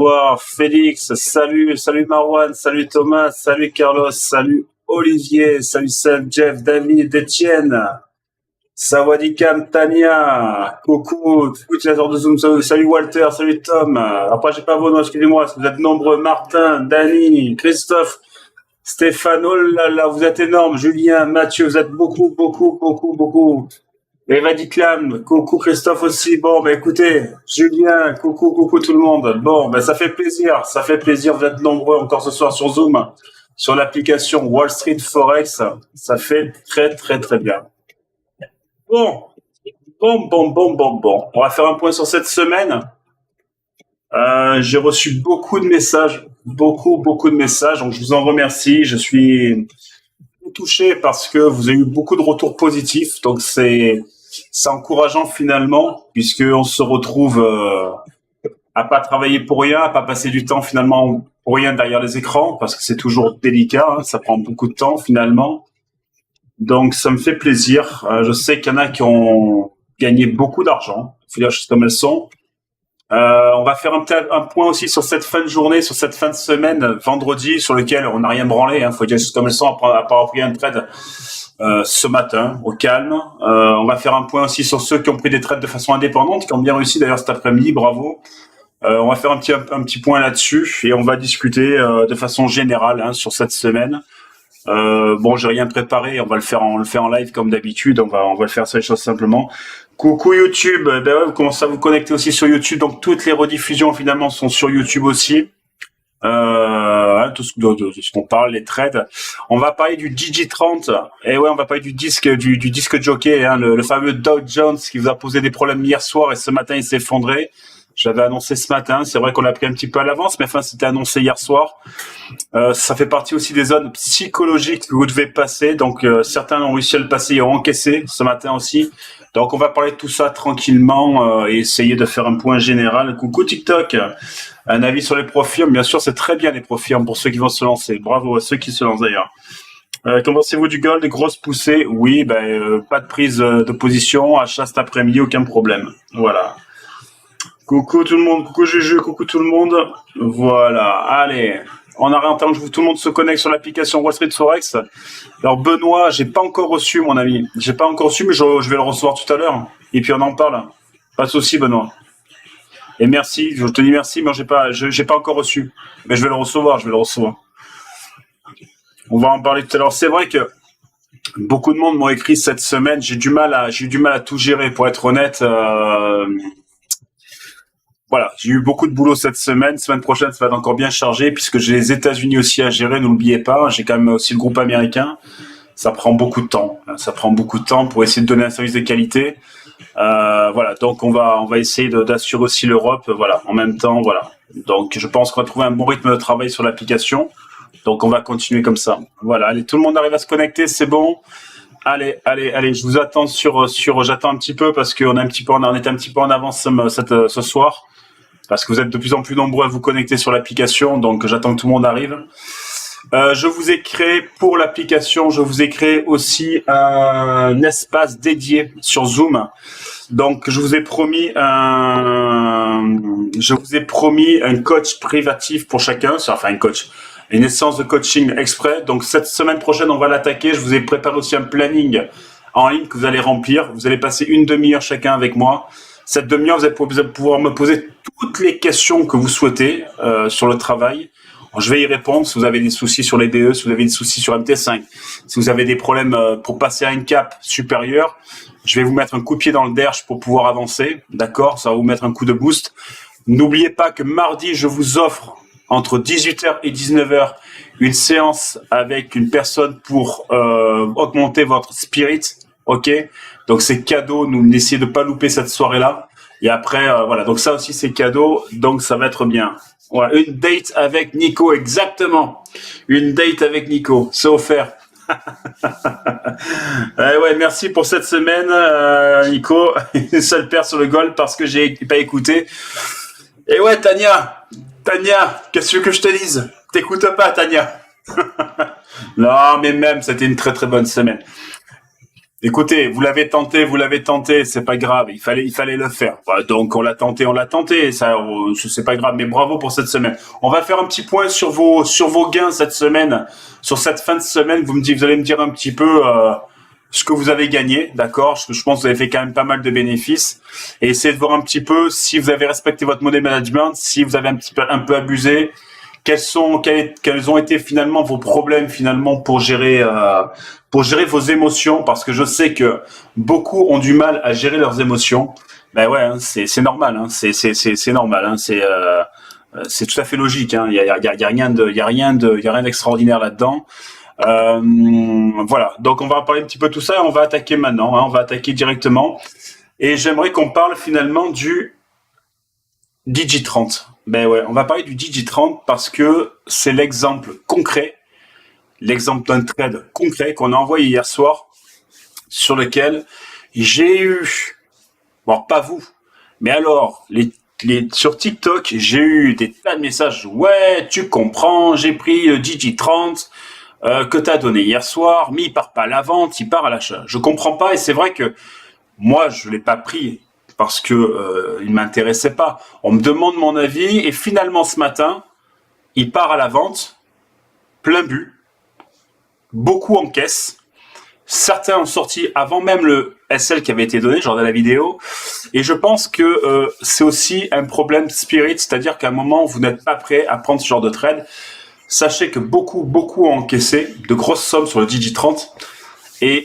Bonsoir Félix, salut Marwan, salut Thomas, salut Carlos, salut Olivier, salut Seb, Jeff, David, Etienne, Sawadikam, Tania, coucou, utilisateur de Zoom, salut Walter, salut Tom. Après j'ai pas vos noms, excusez-moi, vous êtes nombreux, Martin, Dani, Christophe, Stéphane, oh là là, vous êtes énormes, Julien, Mathieu, vous êtes beaucoup. Eva Diclam, coucou Christophe aussi. Bon, bah écoutez, Julien, coucou tout le monde. Bon, bah ça fait plaisir, vous êtes nombreux encore ce soir sur Zoom, sur l'application Wall Street Forex. Ça fait très bien. Bon. On va faire un point sur cette semaine. J'ai reçu beaucoup de messages, donc je vous en remercie. Je suis touché parce que vous avez eu beaucoup de retours positifs, donc c'est encourageant finalement, puisque on se retrouve à pas travailler pour rien, à pas passer du temps finalement pour rien derrière les écrans, parce que c'est toujours délicat, hein, ça prend beaucoup de temps finalement. Donc ça me fait plaisir. Je sais qu'il y en a qui ont gagné beaucoup d'argent, il faut dire les choses comme elles sont. On va faire un point aussi sur cette fin de journée, sur cette fin de semaine, vendredi, sur lequel on n'a rien branlé, hein, faut dire les choses comme elles sont, à part avoir pris un trade ce matin, au calme. On va faire un point aussi sur ceux qui ont pris des trades de façon indépendante, qui ont bien réussi d'ailleurs cet après-midi, bravo. On va faire un petit point là-dessus et on va discuter de façon générale, hein, sur cette semaine. Bon, j'ai rien préparé, on le fait en live comme d'habitude, on va le faire les choses simplement. Coucou YouTube, ben ouais, vous commencez à vous connecter aussi sur YouTube, donc toutes les rediffusions finalement sont sur YouTube aussi. Tout ce qu'on parle, les trades. On va parler du Digi30, et ouais, on va parler du disque jockey, hein, le fameux Dow Jones qui vous a posé des problèmes hier soir et ce matin il s'est effondré. J'avais annoncé ce matin, c'est vrai qu'on l'a pris un petit peu à l'avance, mais enfin c'était annoncé hier soir. Ça fait partie aussi des zones psychologiques que vous devez passer, donc certains ont réussi à le passer et ont encaissé ce matin aussi. Donc on va parler de tout ça tranquillement et essayer de faire un point général. Coucou TikTok, un avis sur les profils, bien sûr c'est très bien les profils pour ceux qui vont se lancer, bravo à ceux qui se lancent d'ailleurs. Qu'en pensez-vous du gold, des grosses poussées? Oui, pas de prise de position, achat cet après-midi, aucun problème, voilà. Coucou tout le monde, coucou Juju, coucou tout le monde. Voilà, allez, on arrête en tant que tout le monde se connecte sur l'application Wall Street Forex. Alors Benoît, j'ai pas encore reçu mon ami, j'ai pas encore reçu, mais je vais le recevoir tout à l'heure. Et puis on en parle. Pas de souci Benoît. Et merci, je te dis merci, mais j'ai pas encore reçu. Mais je vais le recevoir. On va en parler tout à l'heure. C'est vrai que beaucoup de monde m'ont écrit cette semaine. J'ai du mal à tout gérer, pour être honnête. Voilà, j'ai eu beaucoup de boulot cette semaine. Semaine prochaine, ça va être encore bien chargé puisque j'ai les États-Unis aussi à gérer. N'oubliez pas, j'ai quand même aussi le groupe américain. Ça prend beaucoup de temps. Pour essayer de donner un service de qualité. Voilà, donc on va essayer d'assurer aussi l'Europe. Voilà, en même temps, voilà. Donc je pense qu'on va trouver un bon rythme de travail sur l'application. Donc on va continuer comme ça. Voilà, allez, tout le monde arrive à se connecter, c'est bon. Allez, je vous attends j'attends un petit peu parce qu'on était un petit peu en avance ce soir. Parce que vous êtes de plus en plus nombreux à vous connecter sur l'application, donc j'attends que tout le monde arrive. Je vous ai créé pour l'application, je vous ai créé aussi un espace dédié sur Zoom. Donc je vous ai promis un coach privatif pour chacun, enfin une séance de coaching exprès. Donc cette semaine prochaine, on va l'attaquer. Je vous ai préparé aussi un planning en ligne que vous allez remplir. Vous allez passer une demi-heure chacun avec moi. Cette demi-heure, vous allez pouvoir me poser toutes les questions que vous souhaitez sur le travail. Je vais y répondre. Si vous avez des soucis sur les DE, si vous avez des soucis sur MT5, si vous avez des problèmes pour passer à une cape supérieure, je vais vous mettre un coup de pied dans le derche pour pouvoir avancer. D'accord? Ça va vous mettre un coup de boost. N'oubliez pas que mardi, je vous offre entre 18h et 19h une séance avec une personne pour augmenter votre spirit. Ok? Donc c'est cadeau, n'essayez de pas louper cette soirée-là. Et après, voilà, donc ça aussi c'est cadeau, donc ça va être bien. Voilà, une date avec Nico, exactement. Une date avec Nico, c'est offert. Ouais, merci pour cette semaine, Nico. Seul père sur le goal parce que j'ai pas écouté. Et ouais, Tania, qu'est-ce que je te dise? T'écoutes pas, Tania. Non, mais même, c'était une très très bonne semaine. Écoutez, vous l'avez tenté, c'est pas grave, il fallait le faire. Voilà, donc on l'a tenté, ça, c'est pas grave, mais bravo pour cette semaine. On va faire un petit point sur vos gains cette semaine, sur cette fin de semaine. Vous allez me dire un petit peu ce que vous avez gagné, d'accord? Parce que je pense que vous avez fait quand même pas mal de bénéfices, et essayez de voir un petit peu si vous avez respecté votre money management, si vous avez un peu abusé. Quels ont été finalement vos problèmes finalement pour gérer vos émotions, parce que je sais que beaucoup ont du mal à gérer leurs émotions. Ben ouais, hein, c'est normal, hein, c'est normal, hein, c'est tout à fait logique. Hein, y a rien y a rien d'extraordinaire là-dedans. Voilà, donc on va parler un petit peu de tout ça et on va attaquer maintenant. Hein, on va attaquer directement. Et j'aimerais qu'on parle finalement du Digi30. Ben ouais, on va parler du Digi30 parce que c'est l'exemple d'un trade concret qu'on a envoyé hier soir, sur lequel j'ai eu, bon pas vous, mais alors sur TikTok, j'ai eu des tas de messages. Ouais, tu comprends, j'ai pris le Digi30 que t'as donné hier soir, mais il part pas à la vente, il part à l'achat. Je comprends pas, et c'est vrai que moi je l'ai pas pris parce que il m'intéressait pas. On me demande mon avis et finalement ce matin, il part à la vente, plein but, beaucoup en caisse. Certains ont sorti avant même le SL qui avait été donné, genre de la vidéo. Et je pense que c'est aussi un problème spirit, c'est-à-dire qu'à un moment, vous n'êtes pas prêt à prendre ce genre de trade. Sachez que beaucoup ont encaissé de grosses sommes sur le Digi30. Et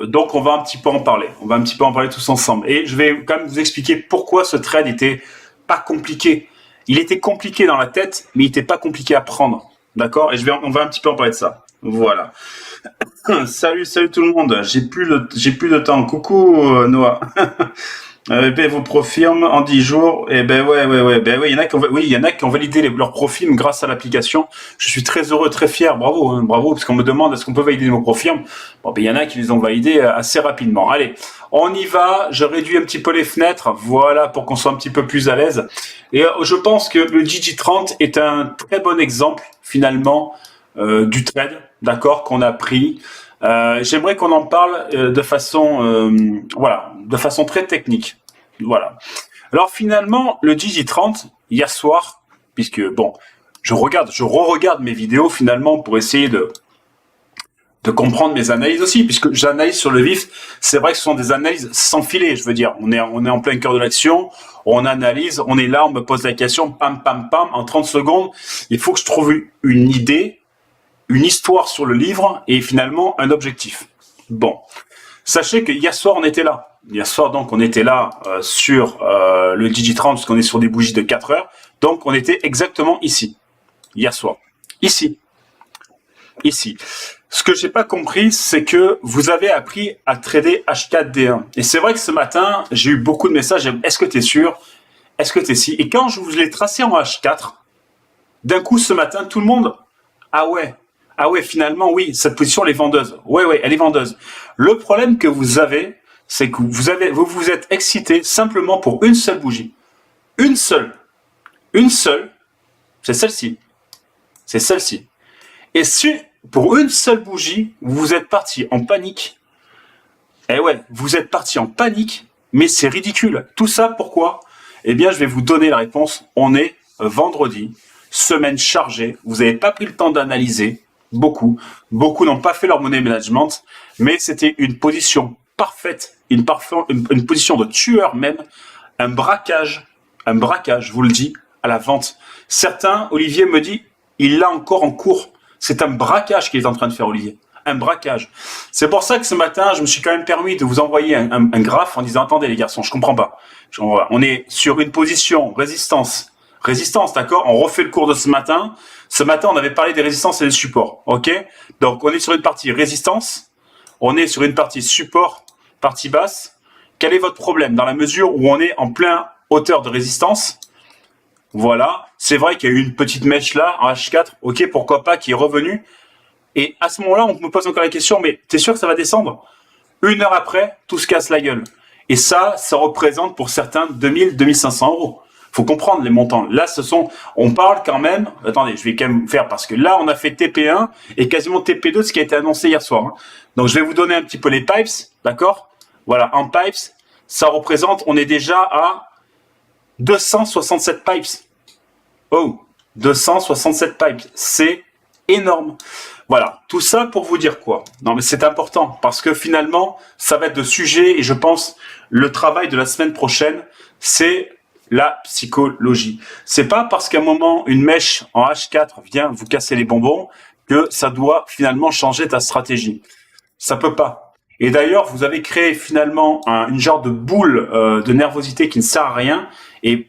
donc, on va un petit peu en parler. On va un petit peu en parler tous ensemble. Et je vais quand même vous expliquer pourquoi ce trade était pas compliqué. Il était compliqué dans la tête, mais il était pas compliqué à prendre. D'accord? Et on va un petit peu en parler de ça. Voilà. Salut tout le monde. J'ai plus de temps. Coucou Noah. Vous profirme en 10 jours. Et ben ouais. Ben oui, il y en a qui ont validé leur profil grâce à l'application. Je suis très heureux, très fier. Bravo, hein, bravo, parce qu'on me demande est-ce qu'on peut valider nos profirmes. Bon, ben il y en a qui les ont validés assez rapidement. Allez, on y va. Je réduis un petit peu les fenêtres, voilà, pour qu'on soit un petit peu plus à l'aise. Et je pense que le Digi30 est un très bon exemple finalement du trade, d'accord, qu'on a pris. J'aimerais qu'on en parle de façon très technique. Voilà. Alors finalement, le Digi30 hier soir, puisque bon, je re-regarde mes vidéos finalement pour essayer de comprendre mes analyses aussi, puisque j'analyse sur le vif. C'est vrai que ce sont des analyses sans filet, je veux dire. On est en plein cœur de l'action, on analyse, on est là, on me pose la question, pam, en 30 secondes, il faut que je trouve une idée, une histoire sur le livre et finalement un objectif. Bon, sachez que hier soir on était là. Hier soir donc on était là sur le Digi30 parce qu'on est sur des bougies de 4 heures. Donc on était exactement ici. Hier soir. Ici. Ce que j'ai pas compris, c'est que vous avez appris à trader H4D1. Et c'est vrai que ce matin, j'ai eu beaucoup de messages. Est-ce que tu es sûr? Est-ce que tu es si? Et quand je vous l'ai tracé en H4, d'un coup ce matin, tout le monde, ah ouais, finalement, oui, cette position, elle est vendeuse. Ouais, elle est vendeuse. Le problème que vous avez, c'est que vous vous êtes excité simplement pour une seule bougie. Une seule. C'est celle-ci. Et si, pour une seule bougie, vous êtes parti en panique. Eh ouais, vous êtes parti en panique, mais c'est ridicule. Tout ça, pourquoi? Eh bien, je vais vous donner la réponse. On est vendredi, semaine chargée. Vous n'avez pas pris le temps d'analyser. Beaucoup n'ont pas fait leur money management, mais c'était une position parfaite, une position de tueur même, un braquage, je vous le dis, à la vente. Certains, Olivier me dit, il l'a encore en cours. C'est un braquage qu'il est en train de faire, Olivier. Un braquage. C'est pour ça que ce matin, je me suis quand même permis de vous envoyer un graphe en disant, attendez les garçons, je comprends pas. On est sur une position résistance, d'accord? On refait le cours de ce matin. Ce matin, on avait parlé des résistances et des supports, ok? Donc, on est sur une partie résistance, on est sur une partie support, partie basse. Quel est votre problème? Dans la mesure où on est en plein hauteur de résistance, voilà. C'est vrai qu'il y a eu une petite mèche là, en H4, ok, pourquoi pas, qui est revenue. Et à ce moment-là, on me pose encore la question, mais t'es sûr que ça va descendre? Une heure après, tout se casse la gueule. Et ça représente pour certains 2000, 2500 euros. Faut comprendre les montants. Là, on parle quand même, attendez, je vais quand même faire, parce que là, on a fait TP1 et quasiment TP2, ce qui a été annoncé hier soir. Hein. Donc, je vais vous donner un petit peu les pipes, d'accord? Voilà, en pipes, ça représente, on est déjà à 267 pipes. Oh, 267 pipes, c'est énorme. Voilà, tout ça pour vous dire quoi? Non, mais c'est important, parce que finalement, ça va être le sujet, et je pense, le travail de la semaine prochaine, c'est la psychologie. C'est pas parce qu'à un moment, une mèche en H4 vient vous casser les bonbons que ça doit finalement changer ta stratégie. Ça peut pas. Et d'ailleurs, vous avez créé finalement une genre de boule de nervosité qui ne sert à rien. Et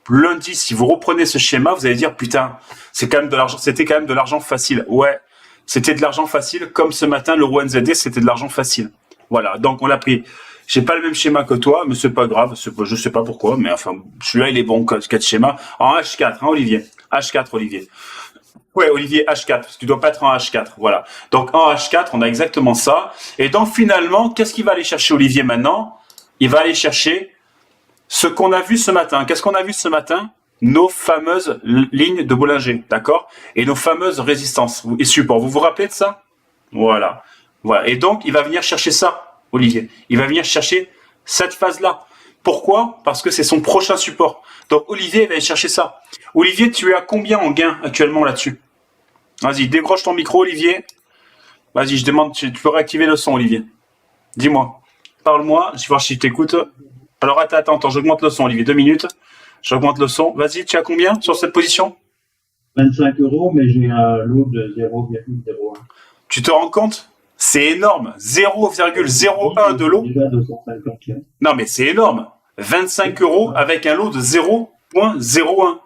lundi, si vous reprenez ce schéma, vous allez dire putain, c'est quand même de l'argent. C'était quand même de l'argent facile. Ouais, c'était de l'argent facile. Comme ce matin, l'euro NZD, c'était de l'argent facile. Voilà. Donc on l'a pris. J'ai pas le même schéma que toi, mais c'est pas grave. Je sais pas pourquoi, mais enfin, celui-là, il est bon, 4 schémas. En H4, hein, Olivier. H4, Olivier. Ouais, Olivier, H4, parce que tu dois pas être en H4, voilà. Donc, en H4, on a exactement ça. Et donc, finalement, qu'est-ce qu'il va aller chercher, Olivier, maintenant? Il va aller chercher ce qu'on a vu ce matin. Qu'est-ce qu'on a vu ce matin? Nos fameuses lignes de Bollinger, d'accord? Et nos fameuses résistances et supports. Vous vous rappelez de ça? Voilà. Voilà. Et donc, il va venir chercher ça, Olivier. Il va venir chercher cette phase-là. Pourquoi? Parce que c'est son prochain support. Donc, Olivier, il va aller chercher ça. Olivier, tu es à combien en gain actuellement là-dessus? Vas-y, décroche ton micro, Olivier. Vas-y, je demande, tu peux réactiver le son, Olivier. Dis-moi. Parle-moi, je vais voir si je t'écoute. Alors, attends, j'augmente le son, Olivier. 2 minutes. J'augmente le son. Vas-y, tu as combien sur cette position? 25 €, mais j'ai un lot de 0,01. Tu te rends compte? C'est énorme. 0,01 de lot. Déjà 250 €. Non, mais c'est énorme. 25 € avec un lot de 0,01.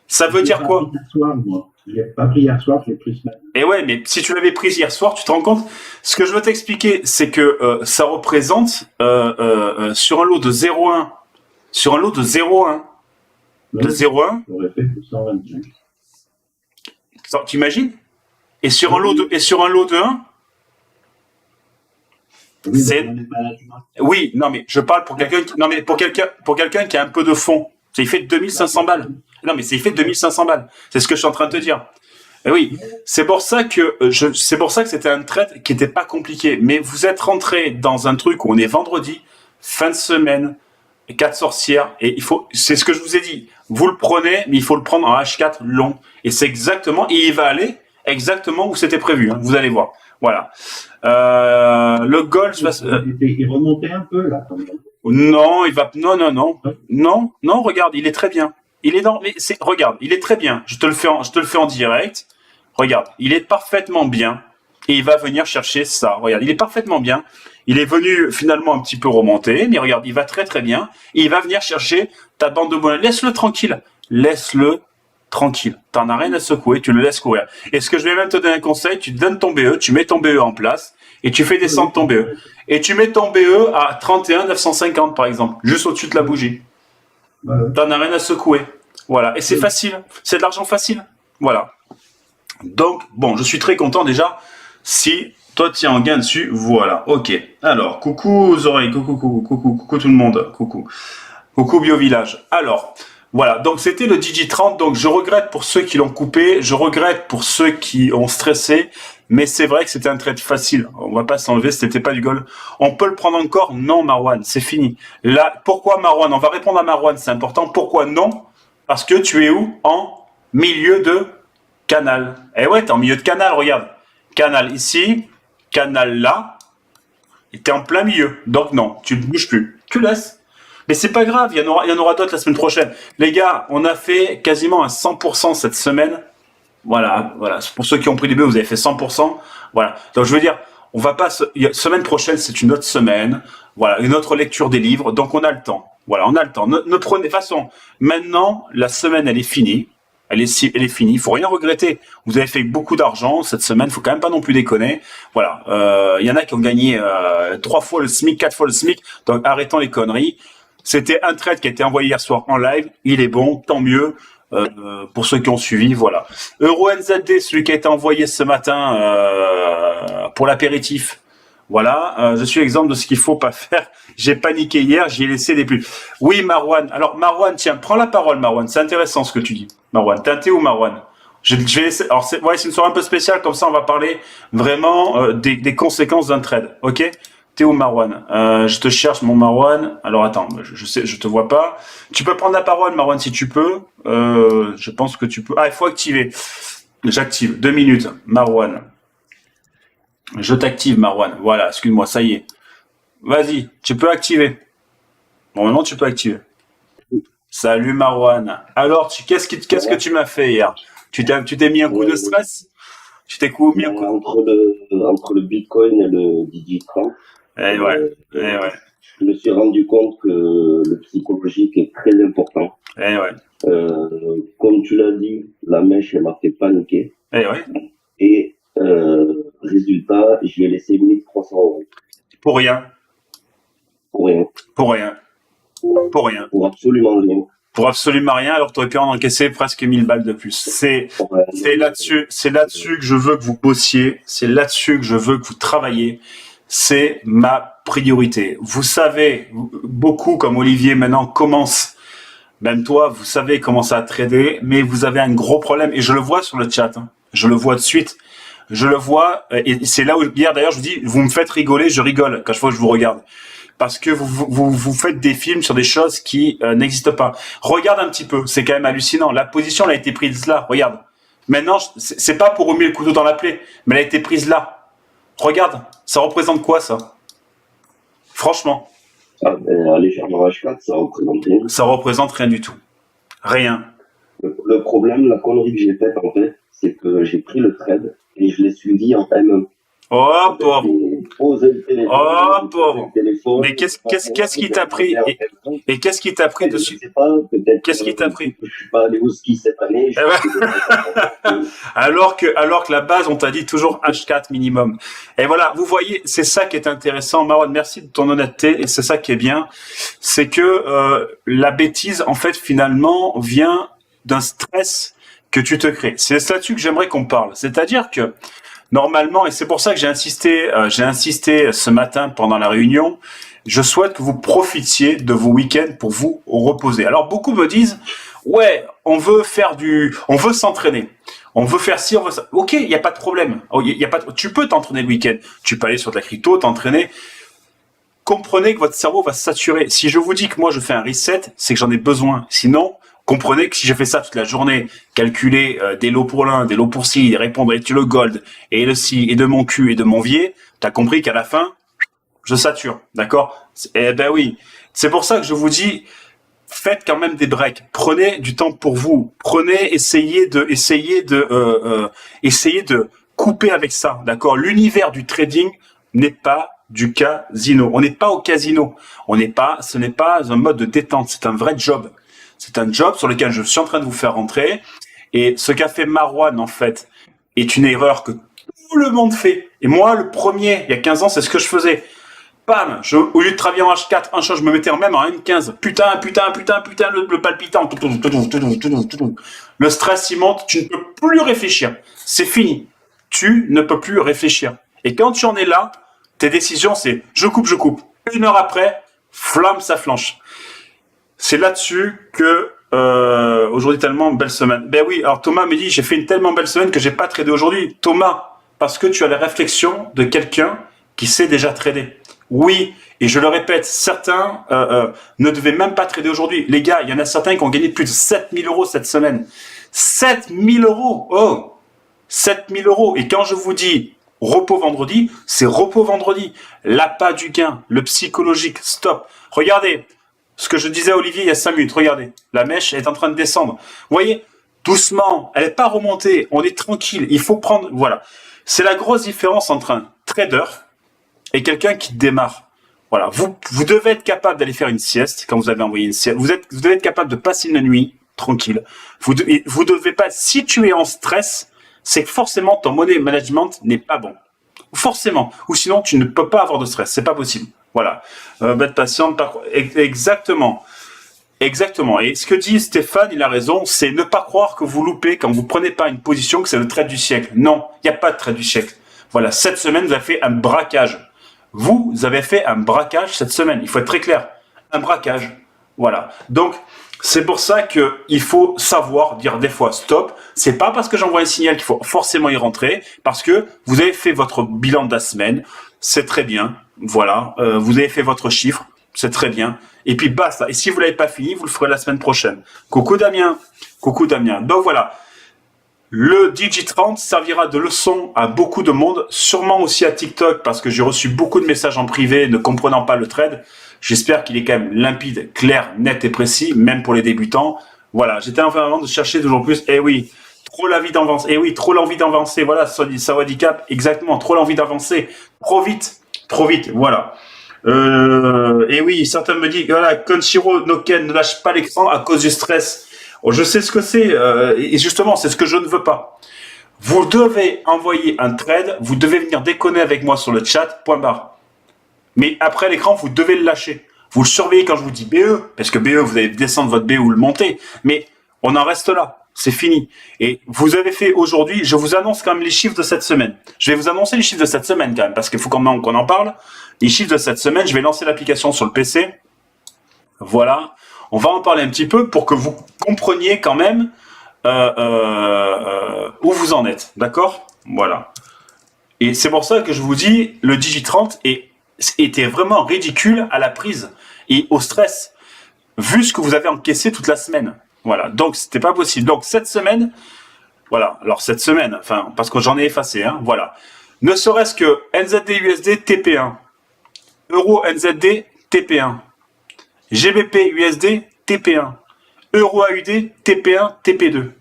Ça veut dire quoi? Je l'ai pas pris hier soir, je l'ai pris ce matin. Et ouais, mais si tu l'avais prise hier soir, tu te rends compte? Ce que je veux t'expliquer, c'est que ça représente sur un lot de 0,1, sur un lot de 0,1, de 0,1, j'aurais fait 125. t'imagines? Et sur un lot de 1, Oui, c'est, oui, non mais je parle pour quelqu'un, non mais pour quelqu'un qui a un peu de fond. Il fait 2500 balles. Non mais il fait 2500 balles. C'est ce que je suis en train de te dire. Et oui, c'est pour ça que c'était un trade qui n'était pas compliqué. Mais vous êtes rentré dans un truc où on est vendredi, fin de semaine, 4 sorcières, et c'est ce que je vous ai dit. Vous le prenez, mais il faut le prendre en H4 long. Et c'est exactement, et il va aller exactement où c'était prévu. Hein, vous allez voir. Voilà. Le gold, il remontait un peu là. Quand même. Non, non. Regarde, il est très bien. Regarde, il est très bien. Je te le fais en direct. Regarde, il est parfaitement bien. Et il va venir chercher ça. Regarde, il est parfaitement bien. Il est venu finalement un petit peu remonter, mais regarde, il va très très bien. Et il va venir chercher ta bande de bonheur. Laisse-le tranquille. Laisse-le tranquille. T'en as rien à secouer, tu le laisses courir. Et ce que je vais même te donner un conseil, tu te donnes ton BE, tu mets ton BE en place et tu fais descendre ton BE. Et tu mets ton BE à 31 950 par exemple, juste au-dessus de la bougie. T'en as rien à secouer. Voilà. Et c'est facile. C'est de l'argent facile. Voilà. Donc, bon, je suis très content déjà. Si toi tu es en gain dessus, voilà. Ok. Alors, coucou aux oreilles, coucou tout le monde. Coucou Bio-Village. Alors, voilà, donc c'était le Digi30, donc je regrette pour ceux qui l'ont coupé, je regrette pour ceux qui ont stressé, mais c'est vrai que c'était un trade facile, on va pas s'enlever, c'était pas du goal. On peut le prendre encore? Non Marwan, c'est fini. Là, pourquoi Marwan? On va répondre à Marwan, c'est important. Pourquoi non? Parce que tu es où? En milieu de canal. Eh ouais, t'es en milieu de canal, regarde. Canal ici, canal là, et t'es en plein milieu. Donc non, tu ne bouges plus, tu laisses. Mais c'est pas grave, il y en aura d'autres la semaine prochaine. Les gars, on a fait quasiment à 100% cette semaine. Voilà. Pour ceux qui ont pris des bœufs, vous avez fait 100%. Voilà. Donc je veux dire, on va pas semaine prochaine, c'est une autre semaine. Voilà, une autre lecture des livres. Donc on a le temps. Voilà, on a le temps. Ne prenez, de toute façon, maintenant, la semaine, elle est finie. Elle est finie. Il faut rien regretter. Vous avez fait beaucoup d'argent cette semaine. Faut quand même pas non plus déconner. Voilà. Il y en a qui ont gagné 3 fois le SMIC, 4 fois le SMIC. Donc arrêtons les conneries. C'était un trade qui a été envoyé hier soir en live. Il est bon, tant mieux. Pour ceux qui ont suivi, voilà. Euro NZD, celui qui a été envoyé ce matin pour l'apéritif. Voilà, je suis exemple de ce qu'il faut pas faire. J'ai paniqué hier, j'y ai laissé des pulls. Oui, Marwan. Alors, Marwan, tiens, prends la parole, Marwan. C'est intéressant ce que tu dis. Marwan, t'es un thé ou Marwan? Je vais laisser. Alors, c'est une soirée un peu spéciale, comme ça, on va parler vraiment des conséquences d'un trade. Ok? T'es où, Marwan? Je te cherche, mon Marwan. Alors, attends, je sais, je te vois pas. Tu peux prendre la parole, Marwan, si tu peux. Je pense que tu peux. Ah, il faut activer. J'active. 2 minutes, Marwan. Je t'active, Marwan. Voilà, excuse-moi, ça y est. Vas-y, tu peux activer. Bon, maintenant, tu peux activer. Salut, Marwan. Alors, qu'est-ce que tu m'as fait hier? Tu t'es mis un coup de Euh, stress? Tu t'es mis un coup. entre le Bitcoin et le Digicoin, Eh ouais, euh, eh ouais, je me suis rendu compte que le psychologique est très important. eh ouais, Comme tu l'as dit, la mèche, elle m'a fait paniquer. eh ouais. Et résultat, j'y ai laissé 1 300 € Pour rien, pour rien, pour rien, pour rien. pour absolument rien. Pour absolument rien, alors tu aurais pu en encaisser presque 1000 balles de plus. C'est là-dessus que je veux que vous bossiez, c'est là-dessus que je veux que vous travaillez. C'est ma priorité. Vous savez, beaucoup comme Olivier maintenant commence, même toi, vous savez commencer à trader, mais vous avez un gros problème et je le vois sur le chat. Hein. Je le vois de suite. Je le vois et c'est là où hier d'ailleurs je vous dis, vous me faites rigoler, je rigole quand je vois que je vous regarde. Parce que vous faites des films sur des choses qui n'existent pas. Regarde un petit peu, c'est quand même hallucinant. La position, elle a été prise là, regarde. Maintenant, c'est pas pour remuer le couteau dans la plaie, mais elle a été prise là. Regarde, ça représente quoi ça? Franchement, Ah, aller faire un H4, ça représente rien. ça représente rien du tout. Rien. Le problème, la connerie que j'ai faite, en fait, c'est que j'ai pris le trade et je l'ai suivi en M1. Oh pauvre. J'ai posé le téléphone. Oh j'ai posé pauvre. le téléphone. Mais qu'est-ce qui t'a pris et qu'est-ce qui t'a pris Je dessus? sais pas, peut-être. Qu'est-ce qui t'a pris? Je suis pas allé au ski cette année. Eh ben, alors que la base, on t'a dit toujours H4 minimum. Et voilà, vous voyez, c'est ça qui est intéressant. Marwan, merci de ton honnêteté et c'est ça qui est bien. C'est que la bêtise, en fait, finalement, vient d'un stress que tu te crées. C'est là-dessus que j'aimerais qu'on parle. C'est-à-dire que normalement, et c'est pour ça que j'ai insisté ce matin pendant la réunion, je souhaite que vous profitiez de vos week-ends pour vous reposer. Alors beaucoup me disent, ouais, on veut s'entraîner, on veut faire ci, on veut ça. Ok, il n'y a pas de problème. Tu peux t'entraîner le week-end, tu peux aller sur de la crypto, t'entraîner. Comprenez que votre cerveau va se saturer. Si je vous dis que moi je fais un reset, c'est que j'en ai besoin. Sinon, comprenez que si je fais ça toute la journée, calculer des lots pour l'un, des lots pour ci, répondre avec le gold et le ci, et de mon cul et de mon vier, t'as compris qu'à la fin, je sature, d'accord? Eh ben oui, c'est pour ça que je vous dis, faites quand même des breaks. Prenez du temps pour vous. Essayez de couper avec ça, d'accord? L'univers du trading n'est pas du casino. On n'est pas au casino. Ce n'est pas un mode de détente. C'est un vrai job. C'est un job sur lequel je suis en train de vous faire rentrer. Et ce qu'a fait Marwan, en fait, est une erreur que tout le monde fait. Et moi, le premier, il y a 15 ans, c'est ce que je faisais. Bam, au lieu de travailler en H4, je me mettais même en N15. Putain, le palpitant. Le stress, il monte, tu ne peux plus réfléchir. C'est fini. Tu ne peux plus réfléchir. Et quand tu en es là, tes décisions, c'est je coupe. 1 heure après, flamme, ça flanche. C'est là-dessus que aujourd'hui tellement belle semaine. Ben oui, alors Thomas me dit j'ai fait une tellement belle semaine que j'ai pas tradé aujourd'hui. Thomas, parce que tu as la réflexion de quelqu'un qui sait déjà trader. Oui, et je le répète, certains ne devaient même pas trader aujourd'hui. Les gars, il y en a certains qui ont gagné plus de 7000 € cette semaine. 7000 €. Oh, 7000 €. Et quand je vous dis repos vendredi, c'est repos vendredi. L'appât du gain, le psychologique, stop. Regardez. Ce que je disais à Olivier il y a 5 minutes, regardez, la mèche est en train de descendre. Vous voyez, doucement, elle n'est pas remontée, on est tranquille, il faut prendre, voilà. C'est la grosse différence entre un trader et quelqu'un qui démarre. Voilà, vous devez être capable d'aller faire une sieste quand vous avez envoyé une sieste. Vous devez être capable de passer une nuit tranquille. Vous devez pas, si tu es en stress, c'est que forcément ton money management n'est pas bon. Forcément, ou sinon tu ne peux pas avoir de stress, c'est pas possible. Voilà, être patiente, exactement. Et ce que dit Stéphane, il a raison, c'est ne pas croire que vous loupez quand vous prenez pas une position que c'est le trade du siècle. Non, il n'y a pas de trade du siècle. Voilà, cette semaine, vous avez fait un braquage. Vous avez fait un braquage cette semaine. Il faut être très clair. Un braquage. Voilà. Donc, c'est pour ça que il faut savoir dire des fois stop. C'est pas parce que j'envoie un signal qu'il faut forcément y rentrer, parce que vous avez fait votre bilan de la semaine. C'est très bien. Voilà. Vous avez fait votre chiffre. C'est très bien. Et puis basta. Et si vous l'avez pas fini, vous le ferez la semaine prochaine. Coucou Damien. Coucou Damien. Donc voilà. Le Digi30 servira de leçon à beaucoup de monde, sûrement aussi à TikTok, parce que j'ai reçu beaucoup de messages en privé ne comprenant pas le trade. J'espère qu'il est quand même limpide, clair, net et précis, même pour les débutants. Voilà, j'étais en train de chercher toujours plus. Eh oui, trop l'envie d'avancer. Eh oui, trop l'envie d'avancer. Voilà, Sawadicap, exactement, trop l'envie d'avancer. Trop vite, voilà. Et oui, certains me disent, voilà, Konshiro Noken ne lâche pas l'écran à cause du stress. Oh, je sais ce que c'est, et justement, c'est ce que je ne veux pas. Vous devez envoyer un trade, vous devez venir déconner avec moi sur le chat, point barre. Mais après l'écran, vous devez le lâcher. Vous le surveillez quand je vous dis BE, parce que BE, vous allez descendre votre BE ou le monter, mais on en reste là. C'est fini. Et vous avez fait aujourd'hui, je vous annonce quand même les chiffres de cette semaine. Je vais vous annoncer les chiffres de cette semaine quand même, parce qu'il faut qu'on en parle. Les chiffres de cette semaine, je vais lancer l'application sur le PC. Voilà. On va en parler un petit peu pour que vous compreniez quand même où vous en êtes. D'accord? Voilà. Et c'est pour ça que je vous dis, le Digi30 était vraiment ridicule à la prise et au stress, vu ce que vous avez encaissé toute la semaine. Voilà. Donc, c'était pas possible. Donc, cette semaine, voilà. Alors, cette semaine, enfin, parce que j'en ai effacé, hein, voilà. Ne serait-ce que NZD USD TP1, Euro NZD TP1, GBP USD TP1, Euro AUD TP1 TP2,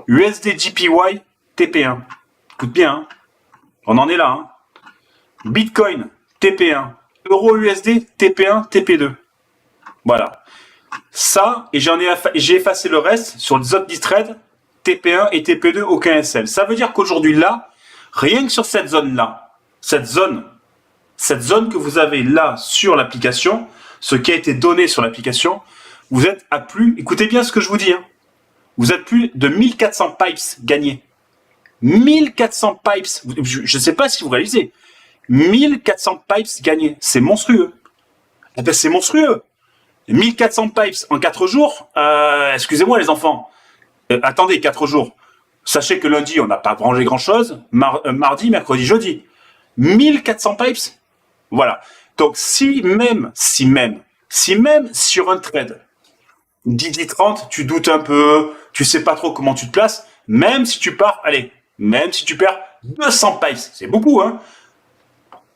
USD JPY TP1. Écoute bien, hein. On en est là. Hein. Bitcoin TP1, Euro USD TP1 TP2. Voilà. Ça, et j'ai effacé le reste sur les autres trades TP1 et TP2 aucun SL. Ça veut dire qu'aujourd'hui là, rien que sur cette zone-là, cette zone que vous avez là sur l'application, ce qui a été donné sur l'application, vous êtes à plus, écoutez bien ce que je vous dis, hein, vous êtes plus de 1400 pipes gagnés. 1400 pipes, je ne sais pas si vous réalisez, 1400 pipes gagnés, c'est monstrueux. Eh ben c'est monstrueux. 1400 pipes en 4 jours, excusez-moi les enfants, attendez, 4 jours. Sachez que lundi, on n'a pas rangé grand-chose, mardi, mercredi, jeudi. 1400 pipes, voilà. Donc si même sur un trade, Digi30, tu doutes un peu, tu sais pas trop comment tu te places, même si tu perds 200 pipes, c'est beaucoup, hein.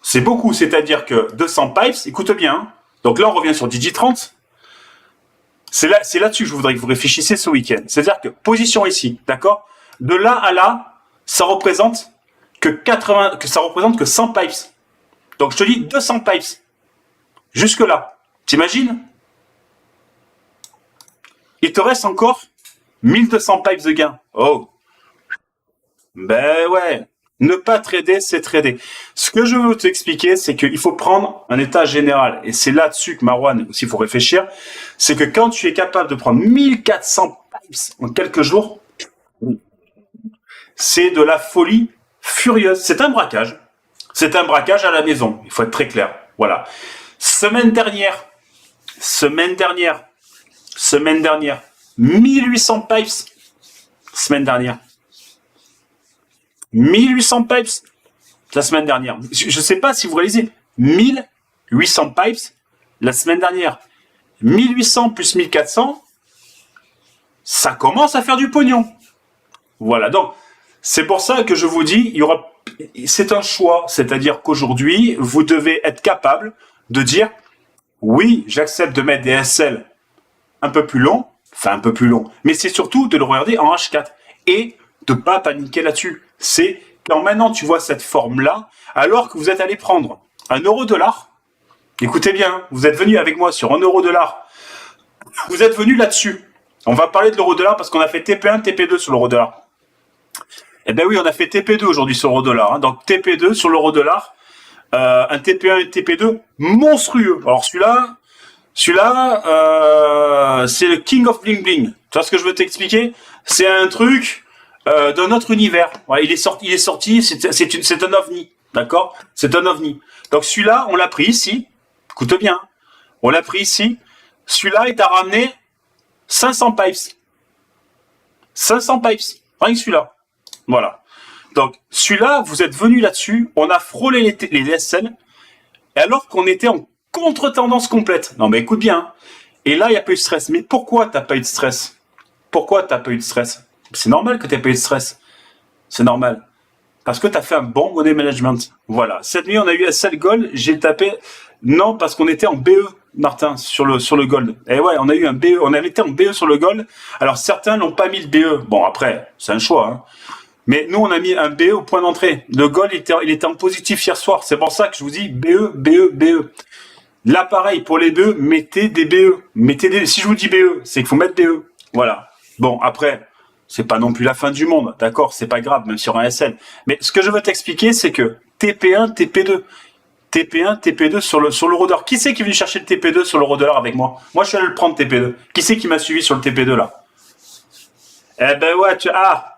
C'est beaucoup, c'est-à-dire que 200 pipes, écoute bien, hein. Donc là, on revient sur Digi30. C'est là-dessus que je voudrais que vous réfléchissiez ce week-end. C'est-à-dire que position ici, d'accord? De là à là, ça représente que 100 pipes. Donc je te dis 200 pipes. Jusque là. T'imagines? Il te reste encore 1200 pipes de gain. Oh. Ben ouais. Ne pas trader, c'est trader. Ce que je veux t'expliquer, c'est qu'il faut prendre un état général. Et c'est là-dessus que Marwan aussi, il faut réfléchir. C'est que quand tu es capable de prendre 1400 pipes en quelques jours, c'est de la folie furieuse. C'est un braquage. C'est un braquage à la maison. Il faut être très clair. Voilà. Semaine dernière, 1800 pipes. Semaine dernière. 1800 pipes la semaine dernière. Je ne sais pas si vous réalisez. 1800 pipes la semaine dernière. 1800 plus 1400, ça commence à faire du pognon. Voilà. Donc, c'est pour ça que je vous dis, c'est un choix. C'est-à-dire qu'aujourd'hui, vous devez être capable de dire, oui, j'accepte de mettre des SL un peu plus longs, mais c'est surtout de le regarder en H4 et de pas paniquer là-dessus. C'est quand maintenant tu vois cette forme-là, alors que vous êtes allé prendre un euro-dollar, écoutez bien, vous êtes venu avec moi sur un euro-dollar, vous êtes venu là-dessus. On va parler de l'euro-dollar parce qu'on a fait TP1, TP2 sur l'euro-dollar. Eh bien oui, on a fait TP2 aujourd'hui sur l'euro-dollar. Hein. Donc TP2 sur l'euro-dollar, un TP1 et TP2 monstrueux. Alors celui-là, c'est le King of Bling Bling. Tu vois ce que je veux t'expliquer? C'est un truc d'un autre univers. Ouais, il est sorti, c'est un ovni. D'accord? C'est un ovni. Donc celui-là, on l'a pris ici. Écoute bien. On l'a pris ici. Celui-là, il t'a ramené 500 pipes. 500 pipes. Rien que celui-là. Voilà. Donc celui-là, vous êtes venu là-dessus. On a frôlé les DSL. Et alors qu'on était en contre-tendance complète. Non mais écoute bien. Et là, il n'y a pas eu de stress. Mais pourquoi tu n'as pas eu de stress? Pourquoi tu n'as pas eu de stress? C'est normal que tu n'aies pas eu de stress. C'est normal. Parce que tu as fait un bon money management. Voilà. Cette nuit, on a eu SL Gold. J'ai tapé non parce qu'on était en BE, Martin, sur le Gold. Et ouais, on a eu un BE. On avait été en BE sur le Gold. Alors, certains n'ont pas mis le BE. Bon, après, c'est un choix. Hein. Mais nous, on a mis un BE au point d'entrée. Le Gold, il était en positif hier soir. C'est pour ça que je vous dis BE, BE, BE. Là, pareil, pour les BE, mettez des BE. Si je vous dis BE, c'est qu'il faut mettre BE. Voilà. Bon, après, c'est pas non plus la fin du monde, d'accord? C'est pas grave, même sur un SL. Mais ce que je veux t'expliquer, c'est que TP1, TP2. TP1, TP2 sur l'euro-dollar. Qui c'est qui est venu chercher le TP2 sur l'euro-dollar avec moi? Moi, je suis allé le prendre TP2. Qui c'est qui m'a suivi sur le TP2 là? Eh ben ouais,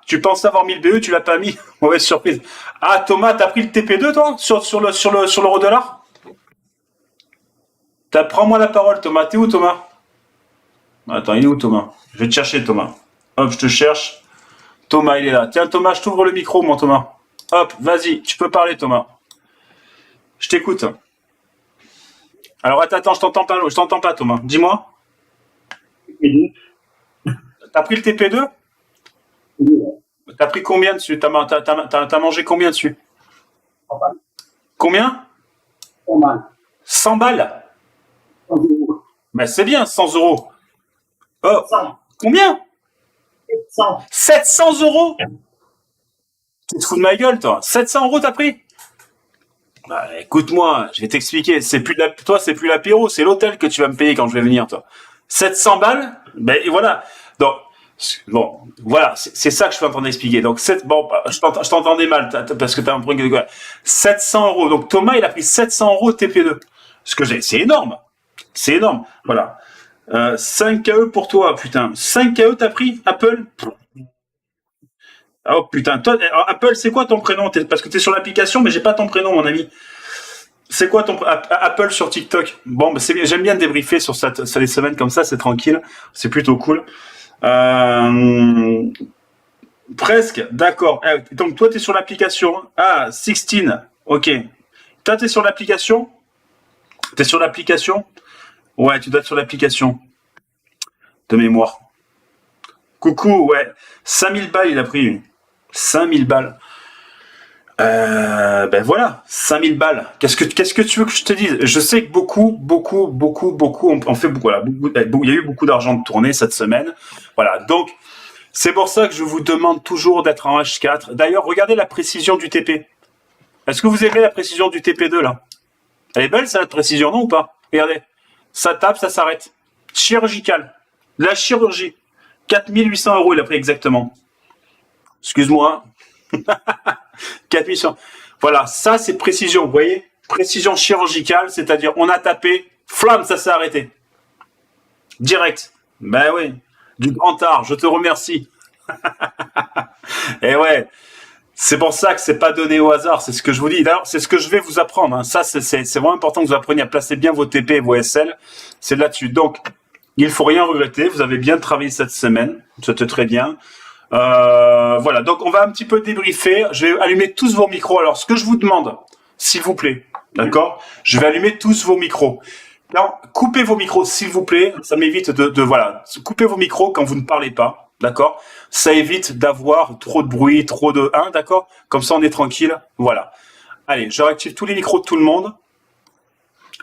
tu penses avoir mis le BE, tu l'as pas mis. Mauvaise surprise. Ah, Thomas, t'as pris le TP2 toi sur l'euro-dollar? Prends-moi la parole, Thomas. T'es où, Thomas? Attends, il est où, Thomas? Je vais te chercher, Thomas. Hop, je te cherche. Thomas, il est là. Tiens, Thomas, je t'ouvre le micro, mon Thomas. Hop, vas-y, tu peux parler, Thomas. Je t'écoute. Alors, attends, je t'entends pas, Thomas. Dis-moi. T'as pris le TP2? T'as pris combien dessus? T'as mangé combien dessus? 100 balles. Combien? 100 balles. 100 balles? 100 euros. Mais c'est bien, 100 euros. Oh, 100. combien? 100. 700 euros? Tu te fous de ma gueule, toi. 700 euros, t'as pris? Bah, écoute-moi, je vais t'expliquer. Toi, c'est plus l'apéro, c'est l'hôtel que tu vas me payer quand je vais venir, toi. 700 balles? Ben, et voilà. Donc, bon, voilà, c'est ça que je suis en train d'expliquer. Donc, je t'entendais mal, parce que t'as un problème de 700 euros. Donc, Thomas, il a pris 700 euros TP2. C'est énorme. C'est énorme. Voilà. 5 KE pour toi, putain. 5 KE t'as pris, Apple? Oh putain, toi, Apple, c'est quoi ton prénom? Parce que t'es sur l'application, mais j'ai pas ton prénom, mon ami. C'est quoi ton Apple sur TikTok? Bon, bah, j'aime bien débriefer sur les semaines comme ça, c'est tranquille, c'est plutôt cool. Presque, d'accord. Donc toi, t'es sur l'application. Ah, 16, ok. Toi, t'es sur l'application? T'es sur l'application? Ouais, tu dois être sur l'application. De mémoire. Coucou, ouais. 5000 balles, il a pris. 5000 balles. Ben voilà, 5000 balles. Qu'est-ce que tu veux que je te dise? Je sais que beaucoup, on fait beaucoup, voilà, il y a eu beaucoup d'argent de tourner cette semaine. Voilà, donc, c'est pour ça que je vous demande toujours d'être en H4. D'ailleurs, regardez la précision du TP. Est-ce que vous aimez la précision du TP2, là? Elle est belle, ça, la précision, non, ou pas? Regardez. Ça tape, ça s'arrête. Chirurgical. La chirurgie. 4800 euros, il a pris exactement. Excuse-moi. 4800. Voilà, ça c'est précision, vous voyez? Précision chirurgicale, c'est-à-dire on a tapé, flamme, ça s'est arrêté. Direct. Ben oui, du grand art, je te remercie. Et ouais, c'est pour ça que c'est pas donné au hasard, c'est ce que je vous dis. D'ailleurs, c'est ce que je vais vous apprendre. Hein. Ça, c'est vraiment important que vous appreniez à placer bien vos TP et vos SL. C'est là-dessus. Donc, il faut rien regretter. Vous avez bien travaillé cette semaine. C'était très bien. Voilà, donc on va un petit peu débriefer. Je vais allumer tous vos micros. Alors, ce que je vous demande, s'il vous plaît, d'accord? Je vais allumer tous vos micros. Non, coupez vos micros, s'il vous plaît. Ça m'évite voilà, coupez vos micros quand vous ne parlez pas, d'accord? Ça évite d'avoir trop de bruit, d'accord? Comme ça, on est tranquille. Voilà. Allez, je réactive tous les micros de tout le monde.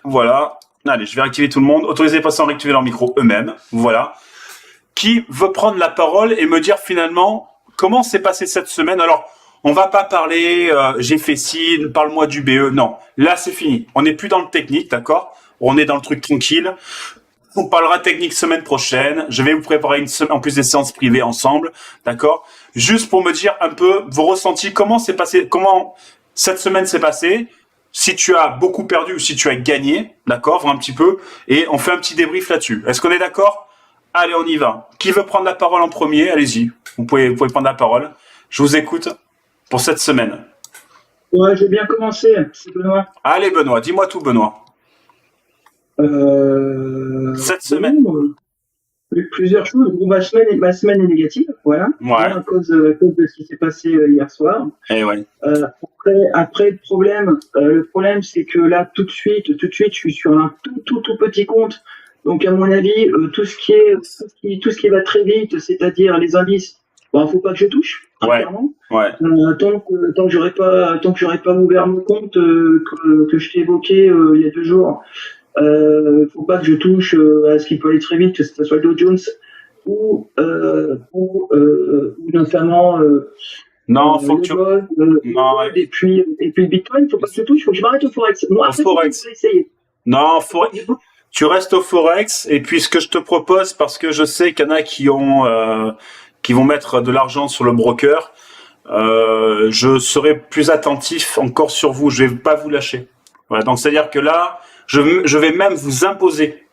Voilà. Allez, je vais réactiver tout le monde. Autorisez les patients à réactiver leur micro eux-mêmes. Voilà. Qui veut prendre la parole et me dire finalement comment s'est passé cette semaine? Alors, on va pas parler, j'ai fait ci, parle-moi du BE. Non, là c'est fini. On n'est plus dans le technique, d'accord? On est dans le truc tranquille. On parlera technique semaine prochaine. Je vais vous préparer une semaine, en plus des séances privées ensemble, d'accord? Juste pour me dire un peu vos ressentis, comment cette semaine s'est passée. Si tu as beaucoup perdu ou si tu as gagné, d'accord? Voir un petit peu. Et on fait un petit débrief là-dessus. Est-ce qu'on est d'accord? Allez, on y va. Qui veut prendre la parole en premier? Allez-y. Vous pouvez prendre la parole. Je vous écoute pour cette semaine. Ouais, j'ai bien commencé, c'est Benoît. Allez, Benoît, dis-moi tout, Benoît. Cette semaine. Bon, plusieurs choses. Bon, ma semaine est négative, voilà. Ouais. Hein, à cause de ce qui s'est passé hier soir. Eh ouais. Après, le problème, c'est que là, tout de suite, je suis sur un tout petit compte. Donc, à mon avis, tout ce qui va très vite, c'est-à-dire les indices, bon, faut pas que je touche, hein, Ouais. clairement. Ouais. Tant que j'aurais pas ouvert mon compte que je t'ai évoqué il y a 2 jours, faut pas que je touche à ce qui peut aller très vite, que ce soit le Dow Jones ou notamment Non, faut que tu. Non, et puis le Bitcoin. Faut pas que je touche, faut que je m'arrête au Forex. Moi, au après, Forex. je vais essayer. Non, tu restes au Forex. Et puis, ce que je te propose, parce que je sais qu'il y en a qui vont mettre de l'argent sur le broker, je serai plus attentif encore sur vous. Je vais pas vous lâcher. Voilà. Donc, c'est-à-dire que là, je vais même vous imposer.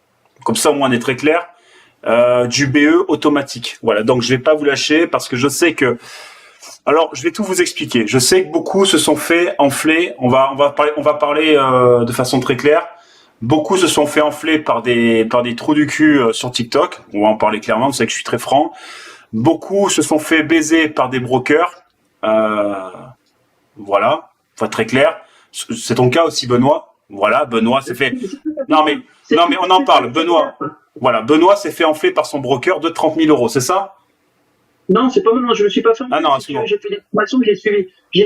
Comme ça, au moins, on est très clair. Du BE automatique. Voilà. Donc, je vais pas vous lâcher parce que je sais que. Alors, je vais tout vous expliquer. Je sais que beaucoup se sont fait enfler. On va parler de façon très claire. Beaucoup se sont fait enfler par des trous du cul sur TikTok. On va en parler clairement. Vous savez que je suis très franc. Beaucoup se sont fait baiser par des brokers. Voilà. Faut être très clair. C'est ton cas aussi, Benoît. Voilà, Benoît s'est fait. Non mais on en parle. Benoît. Voilà, Benoît s'est fait enfler par son broker de 30 000 euros. C'est ça? Non, c'est pas moi, je me suis pas fait. Ah non, c'est bon. J'ai fait des formations, j'ai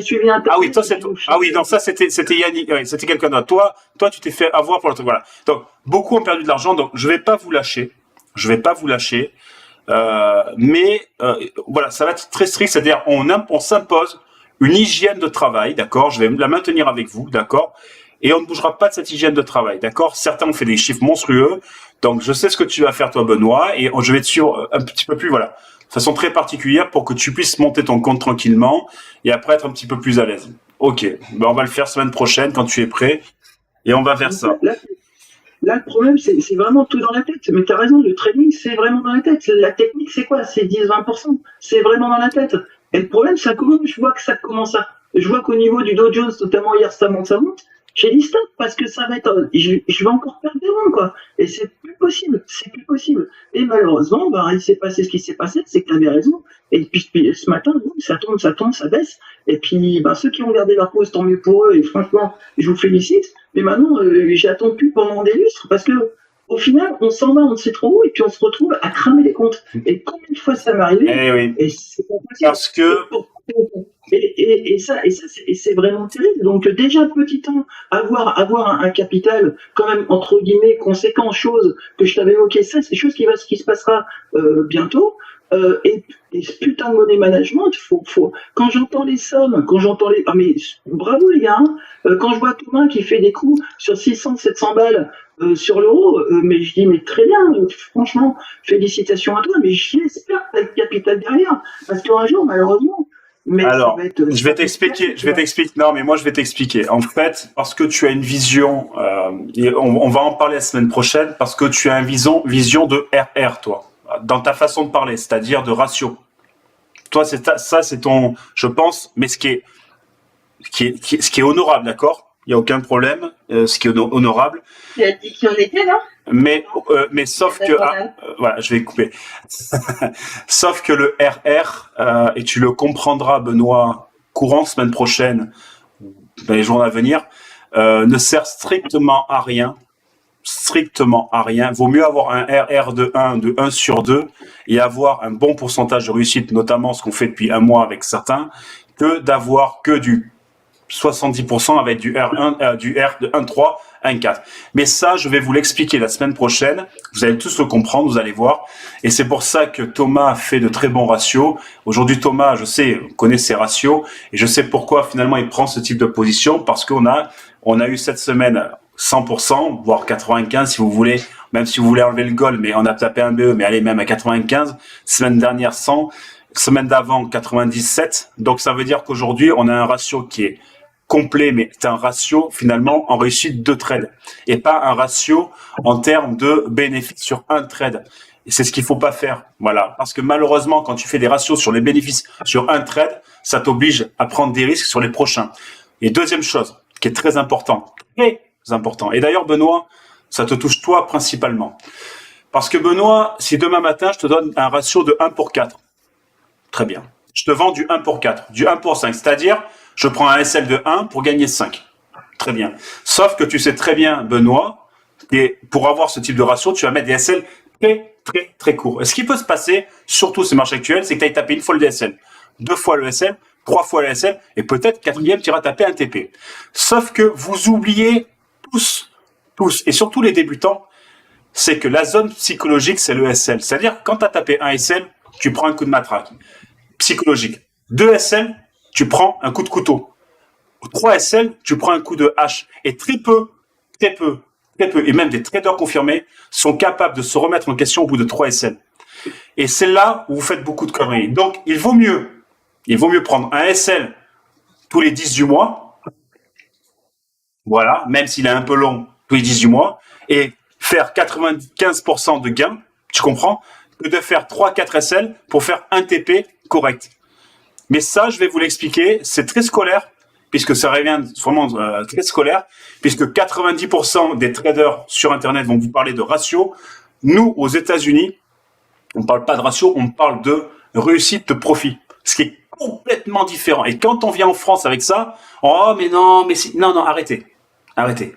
suivi un Ah oui, toi c'est ah oui, non, ça c'était Yannick, ouais, c'était quelqu'un d'autre. Toi tu t'es fait avoir pour le truc, voilà. Donc beaucoup ont perdu de l'argent, donc je vais pas vous lâcher. Je vais pas vous lâcher. Mais voilà, ça va être très strict, c'est-à-dire on s'impose une hygiène de travail, d'accord? Je vais la maintenir avec vous, d'accord? Et on ne bougera pas de cette hygiène de travail, d'accord? Certains ont fait des chiffres monstrueux, donc je sais ce que tu vas faire toi, Benoît, et je vais te suivre un petit peu plus, voilà, de façon très particulière pour que tu puisses monter ton compte tranquillement et après être un petit peu plus à l'aise. Ok, ben on va le faire semaine prochaine quand tu es prêt et on va faire ça. Là, le problème, c'est vraiment tout dans la tête. Mais tu as raison, le trading, c'est vraiment dans la tête. La technique, c'est quoi? C'est 10-20%. C'est vraiment dans la tête. Et le problème, c'est comment je vois que ça commence à. Je vois qu'au niveau du Dow Jones, notamment hier, ça monte, ça monte. J'ai dit stop parce que ça va être. Je vais encore perdre des ronds, quoi. Et c'est plus possible. C'est plus possible. Et malheureusement, bah, il s'est passé ce qui s'est passé, c'est que tu avais raison. Et puis ce matin, boum, ça tombe, ça baisse. Et puis, bah, ceux qui ont gardé leur pause, tant mieux pour eux. Et franchement, je vous félicite. Mais maintenant, j'attends plus pendant des lustres parce que au final, on s'en va, on ne sait trop où, et puis on se retrouve à cramer les comptes. Et combien de fois ça m'est arrivé? Eh oui. Et c'est pas possible. Parce que Et c'est vraiment terrible. Donc déjà petit temps, avoir un capital quand même entre guillemets conséquent, chose que je t'avais évoqué, ça c'est chose qui se passera bientôt. Et ce putain de money management, quand j'entends les sommes, ah mais bravo les gars, hein. Quand je vois Thomas qui fait des coups sur 600-700 balles sur l'euro, mais je dis mais très bien, franchement, félicitations à toi, mais j'espère que t'as le capital derrière, parce qu'un jour malheureusement. Mais alors, ça va être, je vais t'expliquer. Non, mais moi, je vais t'expliquer. En fait, parce que tu as une vision, et on va en parler la semaine prochaine, parce que tu as une vision de RR, toi, dans ta façon de parler, c'est-à-dire de ratio. Toi, ça, c'est ton, je pense, mais ce qui est honorable, d'accord? Il y a aucun problème, ce qui est honorable. Tu as dit qui on était là? Mais sauf que voilà, je vais couper. Sauf que le RR et tu le comprendras, Benoît, courant semaine prochaine, dans les jours à venir, ne sert strictement à rien. Strictement à rien. Vaut mieux avoir un RR de 1 sur 2 et avoir un bon pourcentage de réussite, notamment ce qu'on fait depuis un mois avec certains, que d'avoir que du 70% avec du R1, du R de 1,3, 1,4. Mais ça, je vais vous l'expliquer la semaine prochaine. Vous allez tous le comprendre, vous allez voir. Et c'est pour ça que Thomas fait de très bons ratios. Aujourd'hui, Thomas, je sais, connaît ses ratios. Et je sais pourquoi finalement il prend ce type de position. Parce qu'on a eu cette semaine 100%, voire 95 si vous voulez. Même si vous voulez enlever le goal, mais on a tapé un BE, mais allez même à 95. Semaine dernière 100. Semaine d'avant 97. Donc ça veut dire qu'aujourd'hui, on a un ratio qui est complet, mais c'est un ratio finalement en réussite de trade et pas un ratio en termes de bénéfices sur un trade. Et c'est ce qu'il faut pas faire. Voilà. Parce que malheureusement, quand tu fais des ratios sur les bénéfices sur un trade, ça t'oblige à prendre des risques sur les prochains. Et deuxième chose, qui est très important, et d'ailleurs Benoît, ça te touche toi principalement. Parce que Benoît, si demain matin je te donne un ratio de 1 pour 4, très bien. Je te vends du 1 pour 4, du 1 pour 5, c'est-à-dire je prends un SL de 1 pour gagner 5. Très bien. Sauf que tu sais très bien, Benoît, et pour avoir ce type de ratio, tu vas mettre des SL très courts. Et ce qui peut se passer, surtout ces marchés actuels, c'est que tu ailles taper une fois le DSL, 2 fois le SL, 3 fois le SL, et peut-être quatrième, tu iras taper un TP. Sauf que vous oubliez tous, et surtout les débutants, c'est que la zone psychologique, c'est le SL. C'est-à-dire, quand tu as tapé un SL, tu prends un coup de matraque. Psychologique. 2 SL, tu prends un coup de couteau. 3 SL, tu prends un coup de hache. Et très peu, et même des traders confirmés, sont capables de se remettre en question au bout de 3 SL. Et c'est là où vous faites beaucoup de conneries. Donc, il vaut mieux prendre un SL tous les 10 du mois, voilà, même s'il est un peu long, tous les 10 du mois, et faire 95% de gains, tu comprends, que de faire 3-4 SL pour faire un TP correct. Mais ça, je vais vous l'expliquer, c'est très scolaire, puisque ça revient vraiment très scolaire, puisque 90% des traders sur Internet vont vous parler de ratio. Nous, aux États-Unis, on ne parle pas de ratio, on parle de réussite de profit, ce qui est complètement différent. Et quand on vient en France avec ça, oh mais non, arrêtez,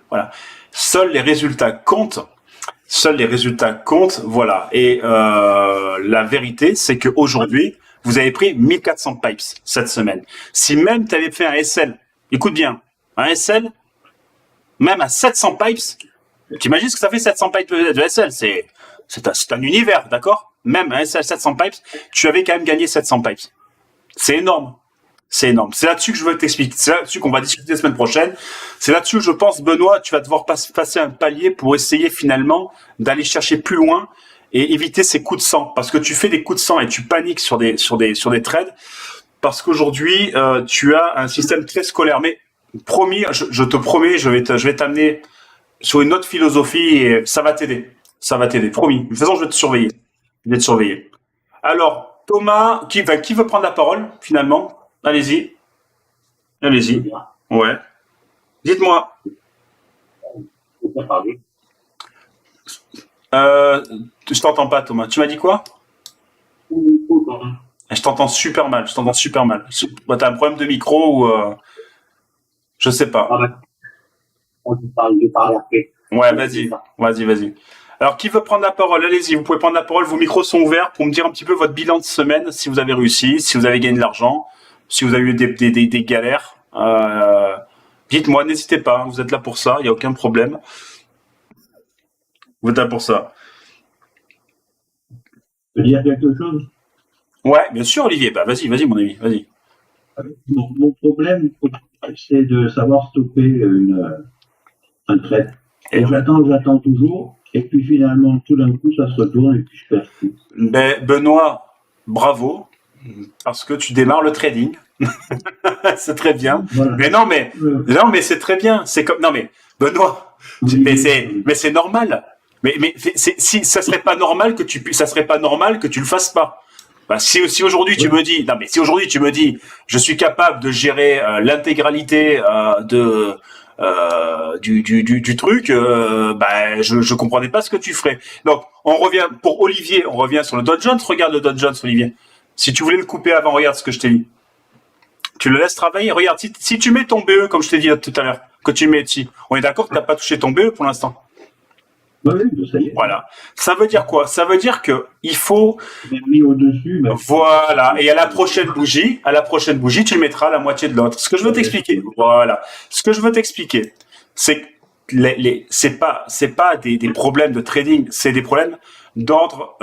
voilà. Seuls les résultats comptent, voilà. Et la vérité, c'est qu'aujourd'hui, vous avez pris 1400 pipes cette semaine. Si même tu avais fait un SL, écoute bien, un SL, même à 700 pipes, t'imagines ce que ça fait 700 pipes de SL, c'est un univers, d'accord? Même un SL 700 pipes, tu avais quand même gagné 700 pipes. C'est énorme. C'est là-dessus que je veux t'expliquer. C'est là-dessus qu'on va discuter la semaine prochaine. C'est là-dessus, je pense, Benoît, tu vas devoir passer un palier pour essayer finalement d'aller chercher plus loin et éviter ces coups de sang. Parce que tu fais des coups de sang et tu paniques sur des trades. Parce qu'aujourd'hui, tu as un système très scolaire. Mais promis, je te promets, je vais t'amener sur une autre philosophie et ça va t'aider. Promis. De toute façon, je vais te surveiller. Alors, Thomas, qui veut prendre la parole, finalement? Allez-y. Ouais. Dites-moi. Je t'entends pas, Thomas. Tu m'as dit quoi? Je t'entends super mal. T'as un problème de micro ou je sais pas. Ouais, vas-y. Alors, qui veut prendre la parole? Allez-y, vous pouvez prendre la parole. Vos micros sont ouverts pour me dire un petit peu votre bilan de semaine, si vous avez réussi, si vous avez gagné de l'argent, si vous avez eu des galères. Dites-moi, n'hésitez pas, hein, vous êtes là pour ça, il n'y a aucun problème. Vous êtes là pour ça. Je peux dire quelque chose? Ouais, bien sûr, Olivier. Bah, vas-y, mon ami, vas-y. Mon problème, c'est de savoir stopper un trade. Et j'attends toujours, et puis finalement, tout d'un coup, ça se retourne, et puis je perds tout. Ben, Benoît, bravo, parce que tu démarres le trading. C'est très bien. Voilà. Mais non, mais c'est très bien. C'est comme, non, mais, Benoît, mais c'est normal. Mais si ça serait pas normal que tu le fasses pas. Bah, si aujourd'hui tu me dis, je suis capable de gérer l'intégralité du truc, bah, je comprenais pas ce que tu ferais. Donc, pour Olivier, on revient sur le Dow Jones. Regarde le Dow Jones, Olivier. Si tu voulais le couper avant, regarde ce que je t'ai dit. Tu le laisses travailler. Regarde, si tu mets ton BE, comme je t'ai dit tout à l'heure, que tu mets ici, on est d'accord que tu n'as pas touché ton BE pour l'instant. Oui, ça y est. Voilà. Ça veut dire quoi? Ça veut dire que il faut. Mis au-dessus. Voilà. Et à la prochaine bougie, tu le mettras à la moitié de l'autre. Ce que je veux t'expliquer. Voilà. Ce que je veux t'expliquer, c'est que c'est pas des problèmes de trading, c'est des problèmes d'ordre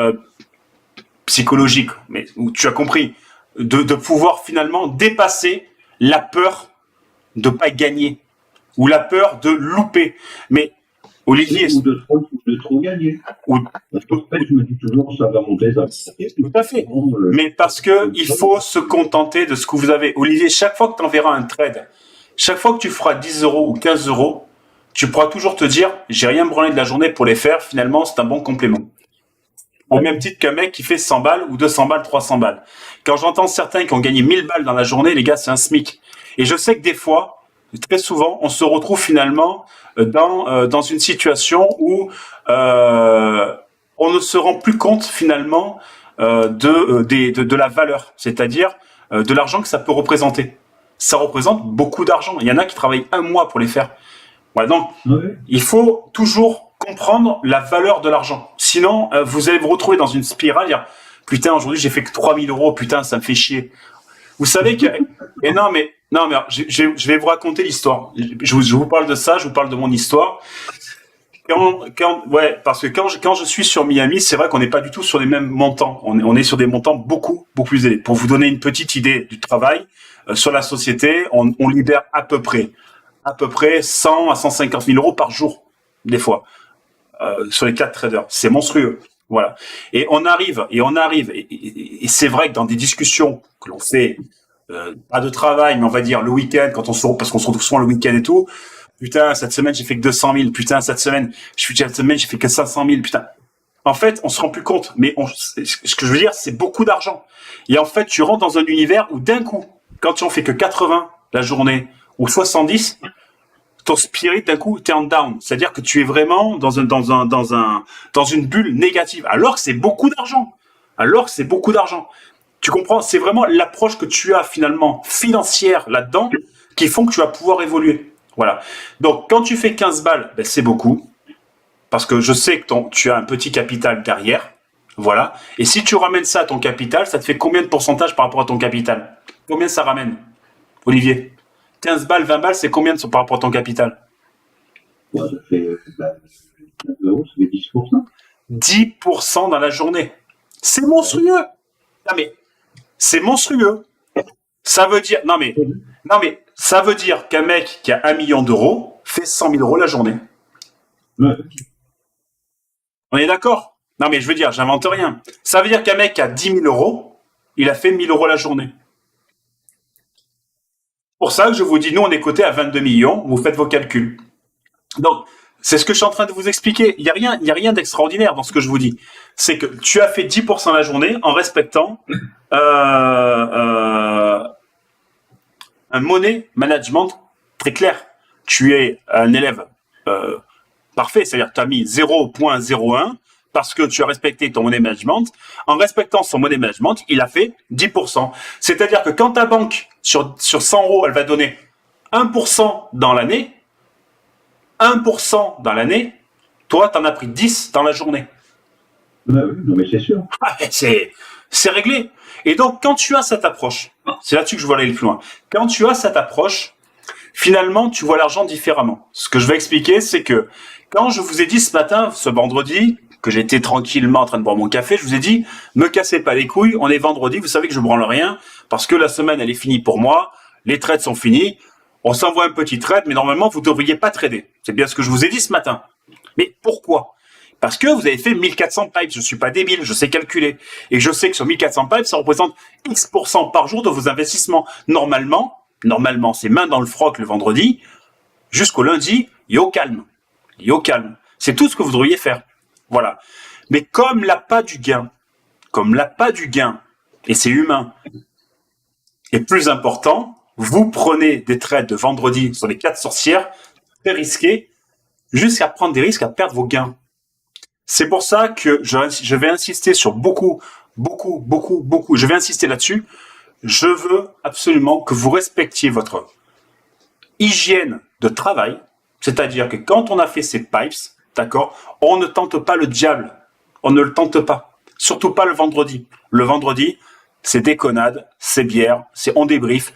psychologique. Mais tu as compris, de pouvoir finalement dépasser la peur de pas gagner ou la peur de louper. Mais Olivier, ou de trop gagner. Parce qu'en fait, je me dis toujours, ça va monter, ça va monter. Tout à fait. Mais parce que il faut se contenter de ce que vous avez. Olivier, chaque fois que tu enverras un trade, chaque fois que tu feras 10 € ou 15 €, tu pourras toujours te dire, j'ai rien branlé de la journée pour les faire, finalement, c'est un bon complément. Au même titre qu'un mec qui fait 100 balles ou 200 balles, 300 balles. Quand j'entends certains qui ont gagné 1000 balles dans la journée, les gars, c'est un SMIC. Et je sais que des fois, très souvent, on se retrouve finalement dans une situation où on ne se rend plus compte finalement de la valeur, c'est-à-dire de l'argent que ça peut représenter. Ça représente beaucoup d'argent. Il y en a qui travaillent un mois pour les faire. Voilà, donc, il faut toujours comprendre la valeur de l'argent. Sinon, vous allez vous retrouver dans une spirale, dire putain, aujourd'hui j'ai fait que 3 000 euros, putain, ça me fait chier. Vous savez que. Et non, mais je vais vous raconter l'histoire. Je vous parle de ça, je vous parle de mon histoire. Parce que quand je suis sur Miami, c'est vrai qu'on n'est pas du tout sur les mêmes montants. On est sur des montants beaucoup plus élevés. Pour vous donner une petite idée du travail, sur la société, on libère à peu près 100 à 150 000 euros par jour, des fois, sur les 4 traders. C'est monstrueux. Voilà. Et on arrive, et c'est vrai que dans des discussions que l'on fait, pas de travail, mais on va dire le week-end, parce qu'on se retrouve souvent le week-end et tout, putain, cette semaine, j'ai fait que 200 000, putain, cette semaine, j'ai fait que 500 000, putain. En fait, on se rend plus compte, mais ce que je veux dire, c'est beaucoup d'argent. Et en fait, tu rentres dans un univers où d'un coup, quand tu en fais que 80 la journée, ou 70, ton spirit, d'un coup, t'es en down. C'est-à-dire que tu es vraiment dans une bulle négative. Alors que c'est beaucoup d'argent. Tu comprends? C'est vraiment l'approche que tu as finalement financière là-dedans qui font que tu vas pouvoir évoluer. Voilà. Donc, quand tu fais 15 balles, ben, c'est beaucoup. Parce que je sais que tu as un petit capital derrière. Voilà. Et si tu ramènes ça à ton capital, ça te fait combien de pourcentage par rapport à ton capital? Combien ça ramène, Olivier? 15 balles, 20 balles, c'est combien par rapport à ton capital? Ça fait 15 euros, ça fait 10%. 10% dans la journée. C'est monstrueux. Non mais, c'est monstrueux. Ça veut dire, non mais, ça veut dire qu'un mec qui a 1 million d'euros fait 100 000 euros la journée. Ouais. On est d'accord? Non mais je veux dire, j'invente rien. Ça veut dire qu'un mec qui a 10 000 euros, il a fait 1 000 euros la journée. Pour ça que je vous dis, nous on est coté à 22 millions, vous faites vos calculs. Donc, c'est ce que je suis en train de vous expliquer. Il y a rien d'extraordinaire dans ce que je vous dis. C'est que tu as fait 10% la journée en respectant un money management très clair. Tu es un élève parfait, c'est-à-dire que tu as mis 0.01 parce que tu as respecté ton money management. En respectant son money management, il a fait 10%. C'est-à-dire que quand ta banque, sur 100 euros, elle va donner 1% dans l'année, 1% dans l'année, toi, tu en as pris 10 dans la journée. Oui, non, mais c'est sûr. C'est réglé. Et donc, quand tu as cette approche, c'est là-dessus que je veux aller plus loin. Quand tu as cette approche, finalement, tu vois l'argent différemment. Ce que je vais expliquer, c'est que quand je vous ai dit ce matin, ce vendredi, que j'étais tranquillement en train de boire mon café, je vous ai dit, me cassez pas les couilles, on est vendredi, vous savez que je branle rien, parce que la semaine, elle est finie pour moi, les trades sont finis, on s'envoie un petit trade, mais normalement, vous ne devriez pas trader. C'est bien ce que je vous ai dit ce matin. Mais pourquoi? Parce que vous avez fait 1400 pipes, je ne suis pas débile, je sais calculer. Et je sais que sur 1400 pipes, ça représente X% par jour de vos investissements. Normalement, c'est main dans le froc le vendredi, jusqu'au lundi, yo calme. C'est tout ce que vous devriez faire. Voilà. Mais comme l'appât du gain, et c'est humain, est plus important, vous prenez des trades de vendredi sur les 4 sorcières, très risqués, jusqu'à prendre des risques à perdre vos gains. C'est pour ça que je vais insister sur beaucoup, je vais insister là-dessus. Je veux absolument que vous respectiez votre hygiène de travail, c'est-à-dire que quand on a fait ces pipes, d'accord, on ne tente pas le diable. On ne le tente pas. Surtout pas le vendredi. Le vendredi, c'est déconnade, c'est bière, c'est on débrief,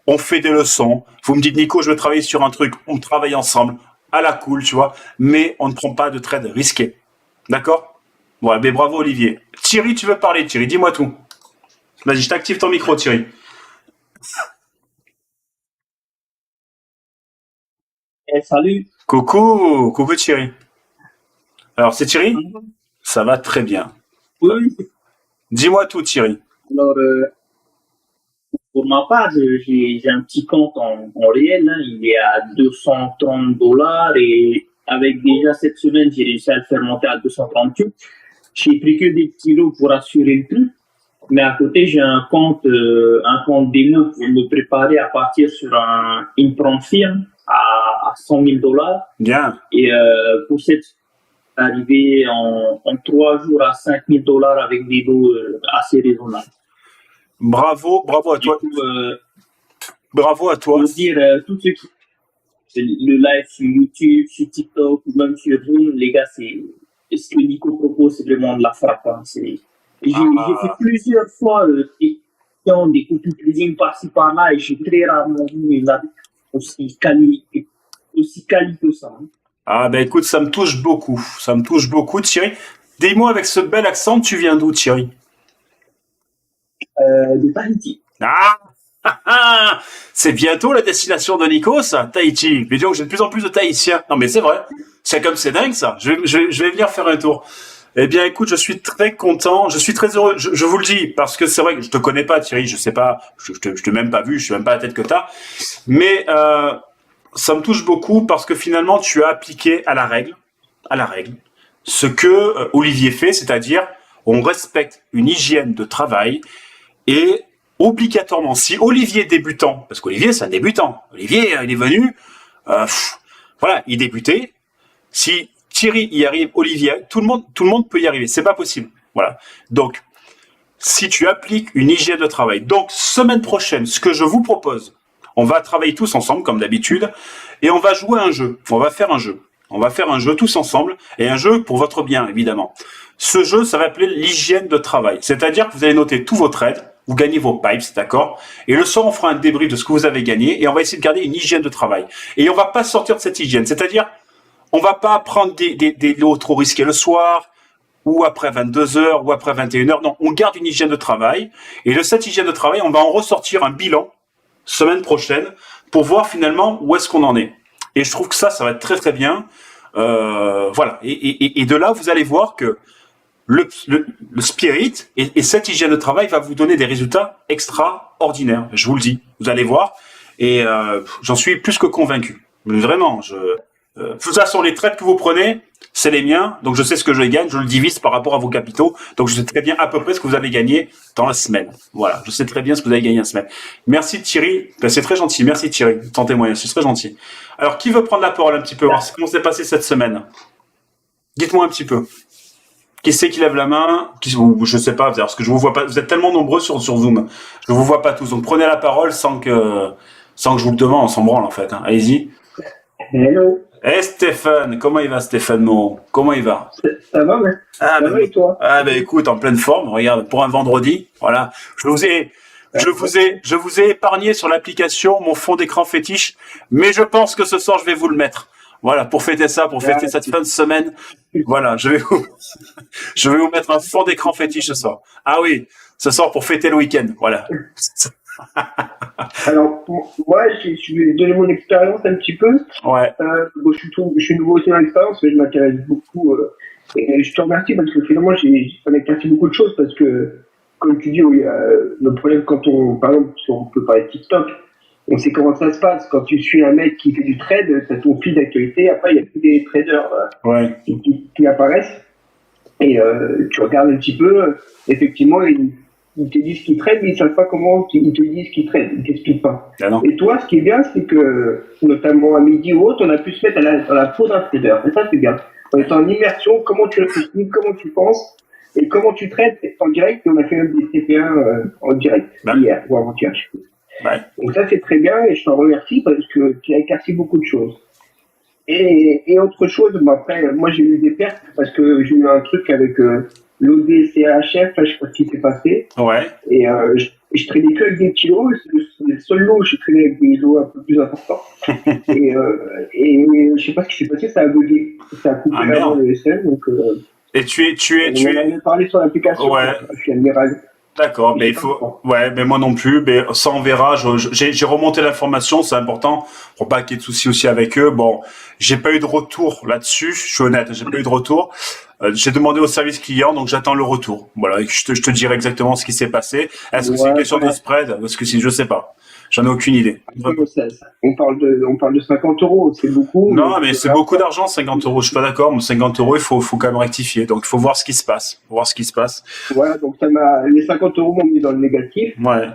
on fait des leçons. Vous me dites, Nico, je veux travailler sur un truc, on travaille ensemble, à la cool, tu vois, mais on ne prend pas de trade risqué. D'accord? Ouais, mais bravo, Olivier. Thierry, tu veux parler, Thierry, dis-moi tout. Vas-y, je t'active ton micro, Thierry. Salut. Coucou Thierry. Alors, c'est Thierry? Ça va très bien. Oui. Dis-moi tout, Thierry. Alors, pour ma part, j'ai un petit compte en réel. Hein. Il est à $230 et avec déjà cette semaine, j'ai réussi à le faire monter à 238. J'ai pris que des petits lots pour assurer le prix. Mais à côté, j'ai un compte démo pour me préparer à partir sur une grande firme à $100,000. Bien. Et pour cette arriver en 3 jours à $5,000 avec des lots assez raisonnables. Bravo à Du toi. coup, Bravo à toi. pour dire, tout ce qui c'est le live sur YouTube, sur TikTok ou même sur Zoom, les gars, ce que Nico propose, c'est vraiment de la frappe. Hein. J'ai fait plusieurs fois des questions, des copy-paste par-ci par-là et j'ai très rarement vu une app aussi quali que ça. Hein. Ah ben écoute, ça me touche beaucoup. Ça me touche beaucoup, Thierry. Dis-moi avec ce bel accent, tu viens d'où, Thierry? De Tahiti. Ah, c'est bientôt la destination de Nico, ça, Tahiti. Mais disons que j'ai de plus en plus de Tahitiens. Non mais c'est vrai. C'est comme c'est dingue ça. Je vais venir faire un tour. Eh bien, écoute, je suis très content, je suis très heureux. Je vous le dis parce que c'est vrai que je te connais pas, Thierry. Je sais pas, je t'ai même pas vu, je sais même pas la tête que t'as. Mais ça me touche beaucoup parce que finalement, tu as appliqué à la règle, ce que Olivier fait, c'est-à-dire on respecte une hygiène de travail et obligatoirement, si Olivier est débutant, parce qu'Olivier c'est un débutant, Olivier il est venu, voilà, il débutait. Si Thierry y arrive, Olivier, tout le monde peut y arriver. C'est pas possible. Voilà. Donc, si tu appliques une hygiène de travail, donc semaine prochaine, ce que je vous propose, on va travailler tous ensemble comme d'habitude et on va jouer à un jeu. On va faire un jeu tous ensemble et un jeu pour votre bien évidemment. Ce jeu, ça va s'appeler l'hygiène de travail. C'est-à-dire que vous allez noter tous vos trades, vous gagnez vos pipes, d'accord? Et le soir, on fera un débrief de ce que vous avez gagné et on va essayer de garder une hygiène de travail. Et on va pas sortir de cette hygiène. C'est-à-dire, on va pas prendre des lots trop risqués le soir, ou après 22h, ou après 21h. Non, on garde une hygiène de travail. Et de cette hygiène de travail, on va en ressortir un bilan semaine prochaine pour voir finalement où est-ce qu'on en est. Et je trouve que ça va être très très bien. Voilà. Et de là, vous allez voir que le spirit et cette hygiène de travail va vous donner des résultats extraordinaires. Je vous le dis. Vous allez voir. Et j'en suis plus que convaincu. Mais vraiment, de toute façon, les trades que vous prenez, c'est les miens, donc je sais ce que je gagne, je le divise par rapport à vos capitaux, donc je sais très bien à peu près ce que vous avez gagné dans la semaine. Voilà, je sais très bien ce que vous avez gagné en semaine. Merci Thierry, ben, c'est très gentil, merci Thierry, ton témoignage, c'est très gentil. Alors, qui veut prendre la parole un petit peu, voir comment s'est passé cette semaine? Dites-moi un petit peu. Qui c'est qui lève la main? Je sais pas, parce que je vous vois pas, vous êtes tellement nombreux sur Zoom, je vous vois pas tous, donc prenez la parole sans que je vous le demande, on s'en branle en fait, hein. Allez-y. Hello. Eh Stéphane, comment il va Stéphane Moreau? Comment il va? Ça va, ouais. Ah, Ça va et toi? Ah ben écoute, en pleine forme, regarde, pour un vendredi, voilà. Je vous ai épargné sur l'application mon fond d'écran fétiche, mais je pense que ce soir je vais vous le mettre. Voilà, pour fêter ça, pour fêter cette fin de semaine. Voilà, je vais vous mettre un fond d'écran fétiche ce soir. Ah oui, ce soir pour fêter le week-end, voilà. Alors, moi, je vais donner mon expérience un petit peu. Ouais. Bon, je suis nouveau aussi dans l'expérience, mais je m'intéresse beaucoup. Et je te remercie parce que finalement, ça m'a éclairci beaucoup de choses parce que, comme tu dis, oui, le problème quand par exemple, si on peut parler de TikTok, on sait comment ça se passe. Quand tu suis un mec qui fait du trade, t'as ton fil d'actualité, après, il y a tous des traders qui apparaissent. Et tu regardes un petit peu, effectivement, ils te disent qu'ils traitent, mais ils ne savent pas comment ils te disent qu'ils traitent, ils ne t'expliquent pas. Et toi, ce qui est bien, c'est que, notamment à midi ou autre, on a pu se mettre dans la peau d'un trader. Et ça, c'est bien. On est en immersion, comment tu réfléchis, comment tu penses, et comment tu traites en direct. Et on a fait même des TP1 en direct, hier ou avant-hier, je sais plus. Donc ça, c'est très bien, et je t'en remercie parce que tu as éclairci beaucoup de choses. Et autre chose, après, moi, j'ai eu des pertes parce que j'ai eu un truc avec... l'ODCHF, je sais pas ce qui s'est passé. Ouais. Et je traînais que avec des petits lots. C'est le seul lot où je traînais avec des lots un peu plus importants. et je sais pas ce qui s'est passé, ça a bugué. Ça a coupé le SL. Donc, et on en avait parlé sur l'application. Ouais. Je suis admiral. D'accord, mais il faut. Ouais, mais moi non plus. Mais ça, on verra. J'ai remonté l'information, c'est important pour pas qu'il y ait de soucis aussi avec eux. Bon, j'ai pas eu de retour là-dessus. Je suis honnête, j'ai pas eu de retour. J'ai demandé au service client, donc j'attends le retour. Voilà, et je te dirai exactement ce qui s'est passé. Est-ce que c'est une question de spread? Parce que si je sais pas, j'en ai aucune idée. On parle de 50 euros, c'est beaucoup. Non, mais c'est beaucoup d'argent, 50 euros. Je suis pas d'accord, mais 50 euros, il faut quand même rectifier. Donc il faut voir ce qui se passe. Voilà, donc les 50 euros m'ont mis dans le négatif. Ouais.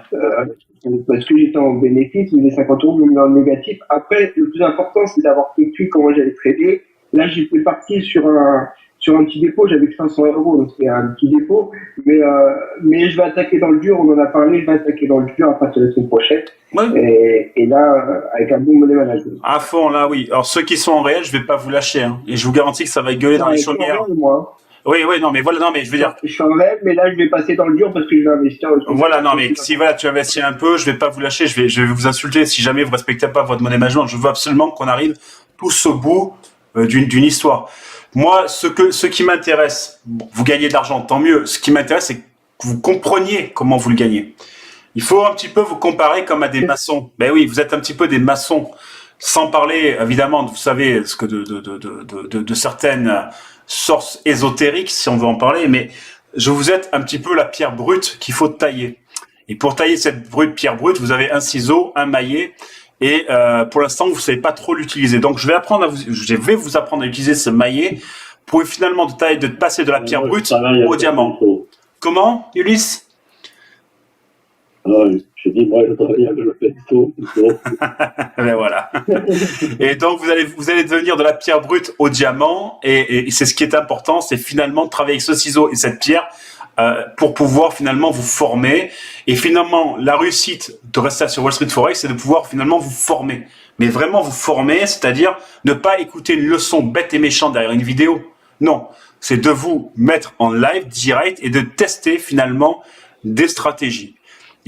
Parce que j'étais en bénéfice, mais les 50 euros m'ont mis dans le négatif. Après, le plus important, c'est d'avoir vécu comment j'allais trader. Là, j'étais parti sur un petit dépôt, j'avais que 500 euros, donc c'est un petit dépôt. Mais je vais attaquer dans le dur, on en a parlé, je vais attaquer dans le dur à partir de la semaine prochaine. Ouais. Et là, avec un bon money management. À fond, là, oui. Alors, ceux qui sont en réel, je vais pas vous lâcher, hein. Et je vous garantis que ça va gueuler dans les chaumières. Oui, non, mais voilà, non, mais je veux dire. Je suis en rêve, mais là, je vais passer dans le dur parce que je vais investir. Voilà, non, mais si voilà, tu investis un peu, je vais pas vous lâcher, je vais vous insulter si jamais vous respectez pas votre money management. Je veux absolument qu'on arrive tous au bout d'une histoire. Moi, ce qui m'intéresse, bon, vous gagnez de l'argent, tant mieux. Ce qui m'intéresse, c'est que vous compreniez comment vous le gagnez. Il faut un petit peu vous comparer comme à des maçons. Ben oui, vous êtes un petit peu des maçons. Sans parler, évidemment, vous savez, ce que de certaines sources ésotériques, si on veut en parler, mais vous êtes un petit peu la pierre brute qu'il faut tailler. Et pour tailler cette pierre brute, vous avez un ciseau, un maillet, et pour l'instant, vous savez pas trop l'utiliser. Donc, je vais vous apprendre à utiliser ce maillet pour finalement de passer de la pierre brute au diamant. Comment, Ulysse? Je dis, moi, je travaille avec le pinceau. Ben voilà. Et donc, vous allez devenir de la pierre brute au diamant. Et c'est ce qui est important, c'est finalement de travailler avec ce ciseau et cette pierre pour pouvoir finalement vous former. Et finalement, la réussite de rester sur Wall Street Forex, c'est de pouvoir finalement vous former. Mais vraiment vous former, c'est-à-dire ne pas écouter une leçon bête et méchante derrière une vidéo. Non, c'est de vous mettre en live direct et de tester finalement des stratégies.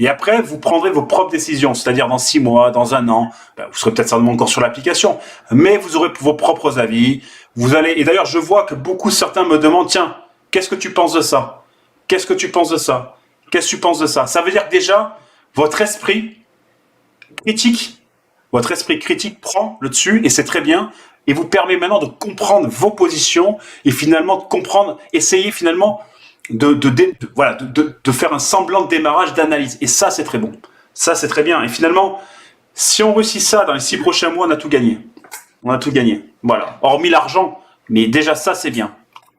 Et après, vous prendrez vos propres décisions, c'est-à-dire dans 6 mois, dans 1 an, vous serez peut-être certainement encore sur l'application, mais vous aurez vos propres avis. Et d'ailleurs, je vois que certains me demandent, tiens, qu'est-ce que tu penses de ça? Qu'est-ce que tu penses de ça? Qu'est-ce que tu penses de ça? Ça veut dire que déjà, votre esprit critique prend le dessus, et c'est très bien, et vous permet maintenant de comprendre vos positions, et finalement de comprendre, essayer finalement de faire un semblant de démarrage d'analyse. Et ça, c'est très bon. Ça, c'est très bien. Et finalement, si on réussit ça dans les 6 prochains mois, on a tout gagné. On a tout gagné. Voilà. Hormis l'argent. Mais déjà, ça, c'est bien.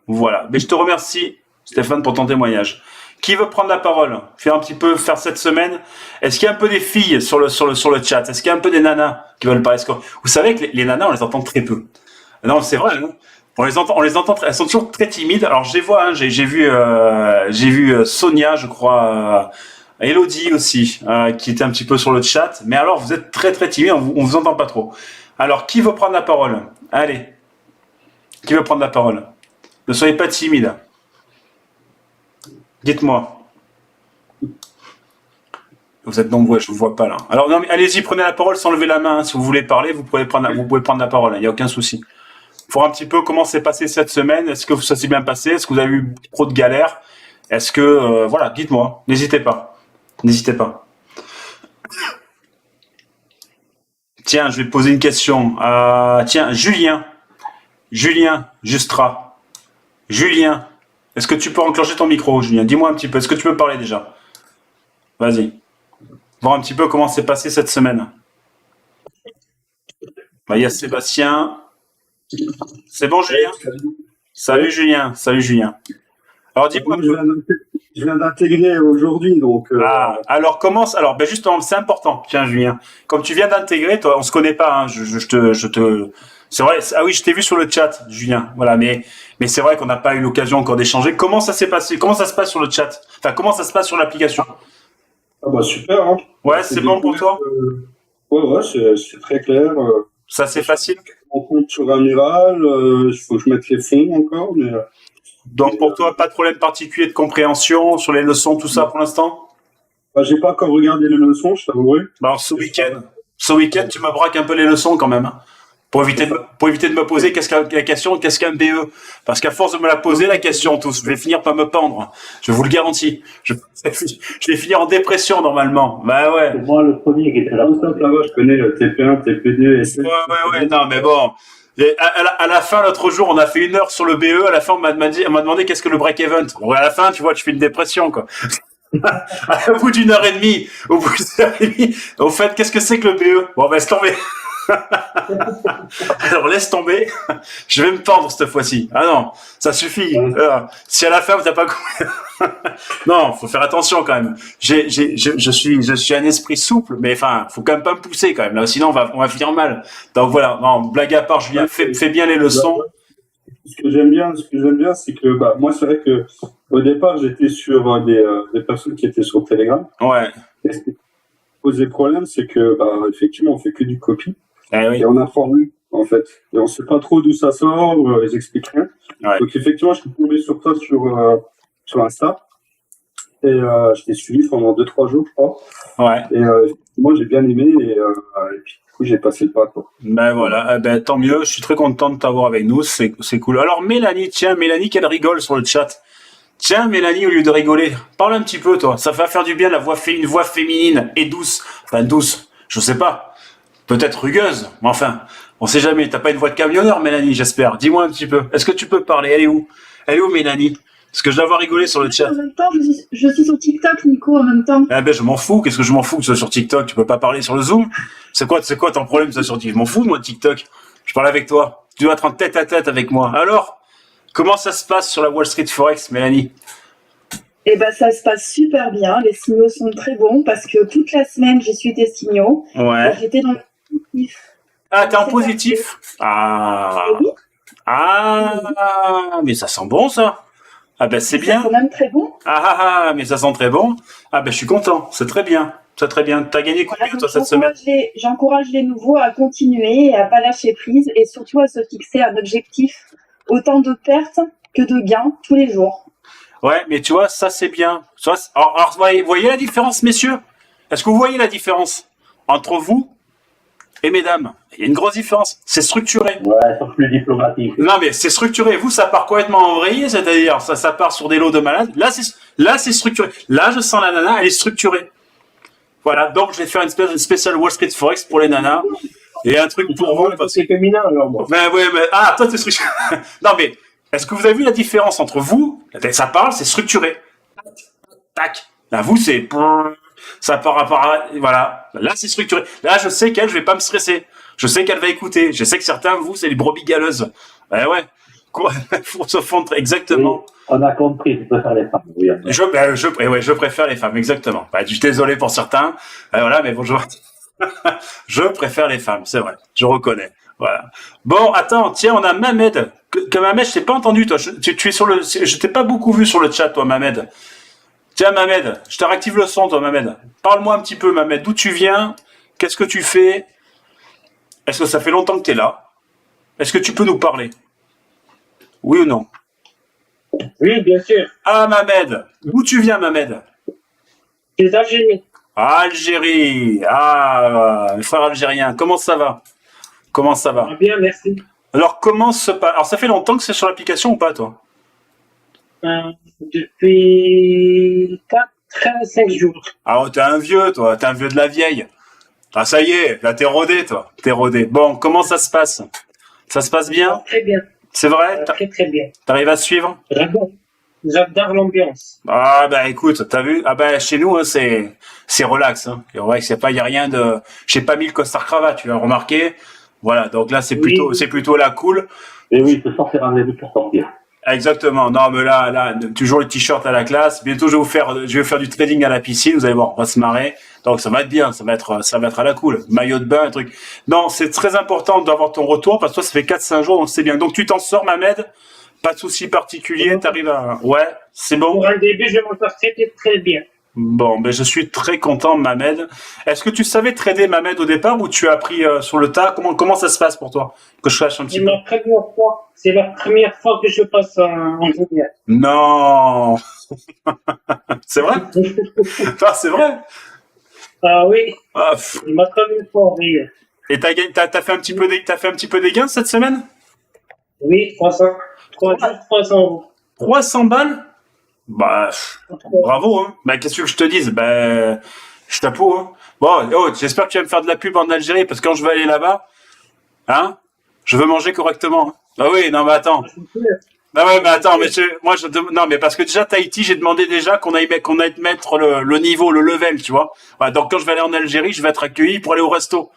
Voilà. Mais je te remercie, Stéphane, pour ton témoignage. Qui veut prendre la parole? Faire cette semaine. Est-ce qu'il y a un peu des filles sur le chat? Est-ce qu'il y a un peu des nanas qui veulent parler? Vous savez que les nanas, on les entend très peu. Non, c'est vrai, hein. On les entend, elles sont toujours très timides. Alors je les vois, hein, j'ai vu Sonia, je crois, Elodie aussi, qui était un petit peu sur le chat. Mais alors vous êtes très très timides, on vous entend pas trop. Alors qui veut prendre la parole? Allez, qui veut prendre la parole? Ne soyez pas timide. Dites-moi. Vous êtes nombreux, je vous vois pas là. Alors non, mais allez-y, prenez la parole sans lever la main. Hein. Si vous voulez parler, vous pouvez prendre la parole. Il n'y a aucun souci. Voir un petit peu comment s'est passé cette semaine. Est-ce que ça s'est bien passé? Est-ce que vous avez eu trop de galères? Est-ce que voilà, dites-moi. N'hésitez pas. Tiens, je vais poser une question. Tiens, Julien Justra. Julien, est-ce que tu peux enclencher ton micro, Julien? Dis-moi un petit peu. Est-ce que tu peux parler déjà? Vas-y. Voir un petit peu comment s'est passé cette semaine. Il y a Sébastien. C'est bon, Julien? Salut Julien. Alors dis-moi. Je viens d'intégrer aujourd'hui, donc. Alors commence. Alors justement, c'est important. Tiens, Julien, comme tu viens d'intégrer, toi, on se connaît pas. Hein, c'est vrai. Ah oui, je t'ai vu sur le chat, Julien. Voilà, mais c'est vrai qu'on n'a pas eu l'occasion encore d'échanger. Comment ça s'est passé? Comment ça se passe sur le chat? Enfin, comment ça se passe sur l'application? Ah bah super. Hein. Ouais, c'est bon pour toi? Ouais, c'est très clair. Ça c'est facile. On compte sur Amiral. Il faut que je mette les fonds encore, mais. Donc pour toi, pas de problème particulier de compréhension sur les leçons, tout ça pour l'instant? Bah, j'ai pas encore regardé les leçons, je t'avouerai. Alors ce week-end, tu me braques un peu les leçons quand même. Hein. Pour éviter de me poser la question, qu'est-ce qu'un BE? Parce qu'à force de me la poser, la question, tous, je vais finir par me pendre. Je vous le garantis. Je vais finir en dépression, normalement. Bah ouais. C'est moi le premier qui était là. Ça va, je connais le TP1, TP2 et Ouais, non, mais bon. Et à la fin, l'autre jour, on a fait 1 heure sur le BE. À la fin, on m'a demandé qu'est-ce que le break-even. Bon, à la fin, tu vois, tu fais une dépression, quoi. Au bout d'1 heure et demie, au fait, qu'est-ce que c'est que le BE? Bon, laisse tomber. Alors, laisse tomber. Je vais me tendre cette fois-ci. Ah non, ça suffit. Si à la fin, t'as pas compris. Non, faut faire attention quand même. Je suis un esprit souple, mais enfin, faut quand même pas me pousser quand même. Là, sinon, on va finir mal. Donc voilà. Non, blague à part, Julien, fais bien les leçons. Ce que j'aime bien, c'est que moi, c'est vrai que au départ, j'étais sur des personnes qui étaient sur Telegram. Ouais. Et ce qui posait problème, c'est que effectivement, on fait que du copy Oui. et on informe plus, en fait. Et on sait pas trop d'où ça sort, ils expliquent rien. Ouais. Donc effectivement, je suis tombé sur toi sur Insta et je t'ai suivi pendant 2-3 jours, je crois. Ouais. Et moi, j'ai bien aimé et puis du coup, j'ai passé le pas, quoi. Ben voilà, tant mieux, je suis très content de t'avoir avec nous, c'est cool. Alors Mélanie, tiens, Mélanie qu'elle rigole sur le chat. Tiens Mélanie, au lieu de rigoler, parle un petit peu toi, ça va faire du bien une voix féminine et douce. Enfin douce, je sais pas, peut-être rugueuse, mais enfin, on sait jamais, t'as pas une voix de camionneur Mélanie, j'espère. Dis-moi un petit peu, est-ce que tu peux parler? Elle est où Mélanie? Parce que je la vois rigoler sur le chat. En même temps, je suis sur TikTok, Nico, en même temps. Eh ben, je m'en fous. Qu'est-ce que je m'en fous que tu sois sur TikTok? Tu peux pas parler sur le Zoom? C'est quoi ton problème, ça, sur TikTok? Je m'en fous, moi, de TikTok. Je parle avec toi. Tu dois être en tête à tête avec moi. Alors, comment ça se passe sur la Wall Street Forex, Mélanie? Eh ben, ça se passe super bien. Les signaux sont très bons parce que toute la semaine, j'ai suivi tes signaux. Ouais. J'étais dans le positif. Ah, t'es en positif? Ah. Oui. Ah, mais ça sent bon, ça. Ah ben, c'est bien. C'est quand même très bon. Ah, mais ça sent très bon. Ah ben, je suis content. C'est très bien. C'est très bien. T'as gagné combien, Voilà, toi, cette semaine? j'encourage les nouveaux à continuer et à pas lâcher prise et surtout à se fixer un objectif, autant de pertes que de gains tous les jours. Ouais, mais tu vois, ça, c'est bien. Alors, voyez la différence, messieurs? Est-ce que vous voyez la différence entre vous et mesdames? Il y a une grosse différence. C'est structuré. Ouais, sont plus diplomatique. Non, mais c'est structuré. Vous, ça part complètement en vrille, c'est-à-dire, ça part sur des lots de malades. Là, c'est structuré. Là, je sens la nana, elle est structurée. Voilà. Donc, je vais faire une spéciale Wall Street Forex pour les nanas. Et un truc pour vous. C'est féminin, alors, moi. Ah, toi, t'es structuré. Non, mais, est-ce que vous avez vu la différence entre vous? Ça parle, c'est structuré. Tac. Là, vous, c'est, ça part voilà. Là, c'est structuré. Là, je sais je vais pas me stresser. Je sais qu'elle va écouter. Je sais que certains, vous, c'est les brebis galeuses. Ouais. Quoi? Faut se fondre, exactement. Oui, on a compris, tu préfères les femmes. Oui, Je préfère les femmes, exactement. Je suis désolé pour certains. Voilà, mais bonjour. Je préfère les femmes, c'est vrai. Je reconnais. Voilà. Bon, attends, tiens, on a Mamed. Que Mamed, je t'ai pas entendu, toi. Tu es je t'ai pas beaucoup vu sur le chat, toi, Mamed. Tiens, Mamed, je te réactive le son, toi, Mamed. Parle-moi un petit peu, Mamed. D'où tu viens? Qu'est-ce que tu fais? Est-ce que ça fait longtemps que tu es là? Est-ce que tu peux nous parler? Oui ou non? Oui, bien sûr. Ah, Mamed. D'où tu viens, Mamed? C'est Algérie. Algérie. Ah, frère algérien. Comment ça va? Bien, merci. Alors, Alors, ça fait longtemps que c'est sur l'application ou pas, toi? Depuis 4-5 jours. Ah, t'es un vieux, toi. T'es un vieux de la vieille. Ah, ça y est. Là, t'es rodé, toi. T'es rodé. Bon, comment ça se passe? Ça se passe bien? Très bien. C'est vrai? Très bien. T'arrives à suivre? J'adore l'ambiance. Ah, bah, écoute, t'as vu? Ah, bah, chez nous, hein, c'est relax, hein. Il y a rien de, j'ai pas mis le costard cravate, tu as remarqué? Voilà. Donc là, c'est plutôt la cool. Et oui, ce soir, c'est rendez-vous pour sortir. Exactement. Non, mais là, toujours le t-shirt à la classe. Bientôt, je vais faire du trading à la piscine. Vous allez voir, on va se marrer. Donc, ça va être bien. Ça va être à la cool. Maillot de bain, un truc. Non, c'est très important d'avoir ton retour parce que toi, ça fait 4-5 jours, donc c'est bien. Donc, tu t'en sors, Mamed. Pas de souci particulier. T'arrives à, ouais, c'est bon. Pour un début, je m'en sors très bien. Bon, ben, je suis très content, Mamed. Est-ce que tu savais trader, Mamed, au départ, ou tu as appris sur le tas? Comment ça se passe pour toi? Que je sache un petit peu. C'est la première fois que je passe en journée. Non. C'est vrai? Ah, c'est vrai? Ah oui. Ah, C'est ma première fois, oui. et t'as fait un petit peu des gains cette semaine? Oui, 300 euros. 300 balles? Bah, bravo, hein. Bah, qu'est-ce que je te dise? Bah, je t'approuve, hein. Bon, j'espère que tu vas me faire de la pub en Algérie, parce que quand je vais aller là-bas, hein, Je veux manger correctement. Hein. Ah oui, non, mais attends. Ah ouais, mais attends, mais non, mais parce que déjà, Tahiti, j'ai demandé déjà qu'on aille mettre le niveau, le level, tu vois. Voilà, donc, quand je vais aller en Algérie, je vais être accueilli pour aller au resto.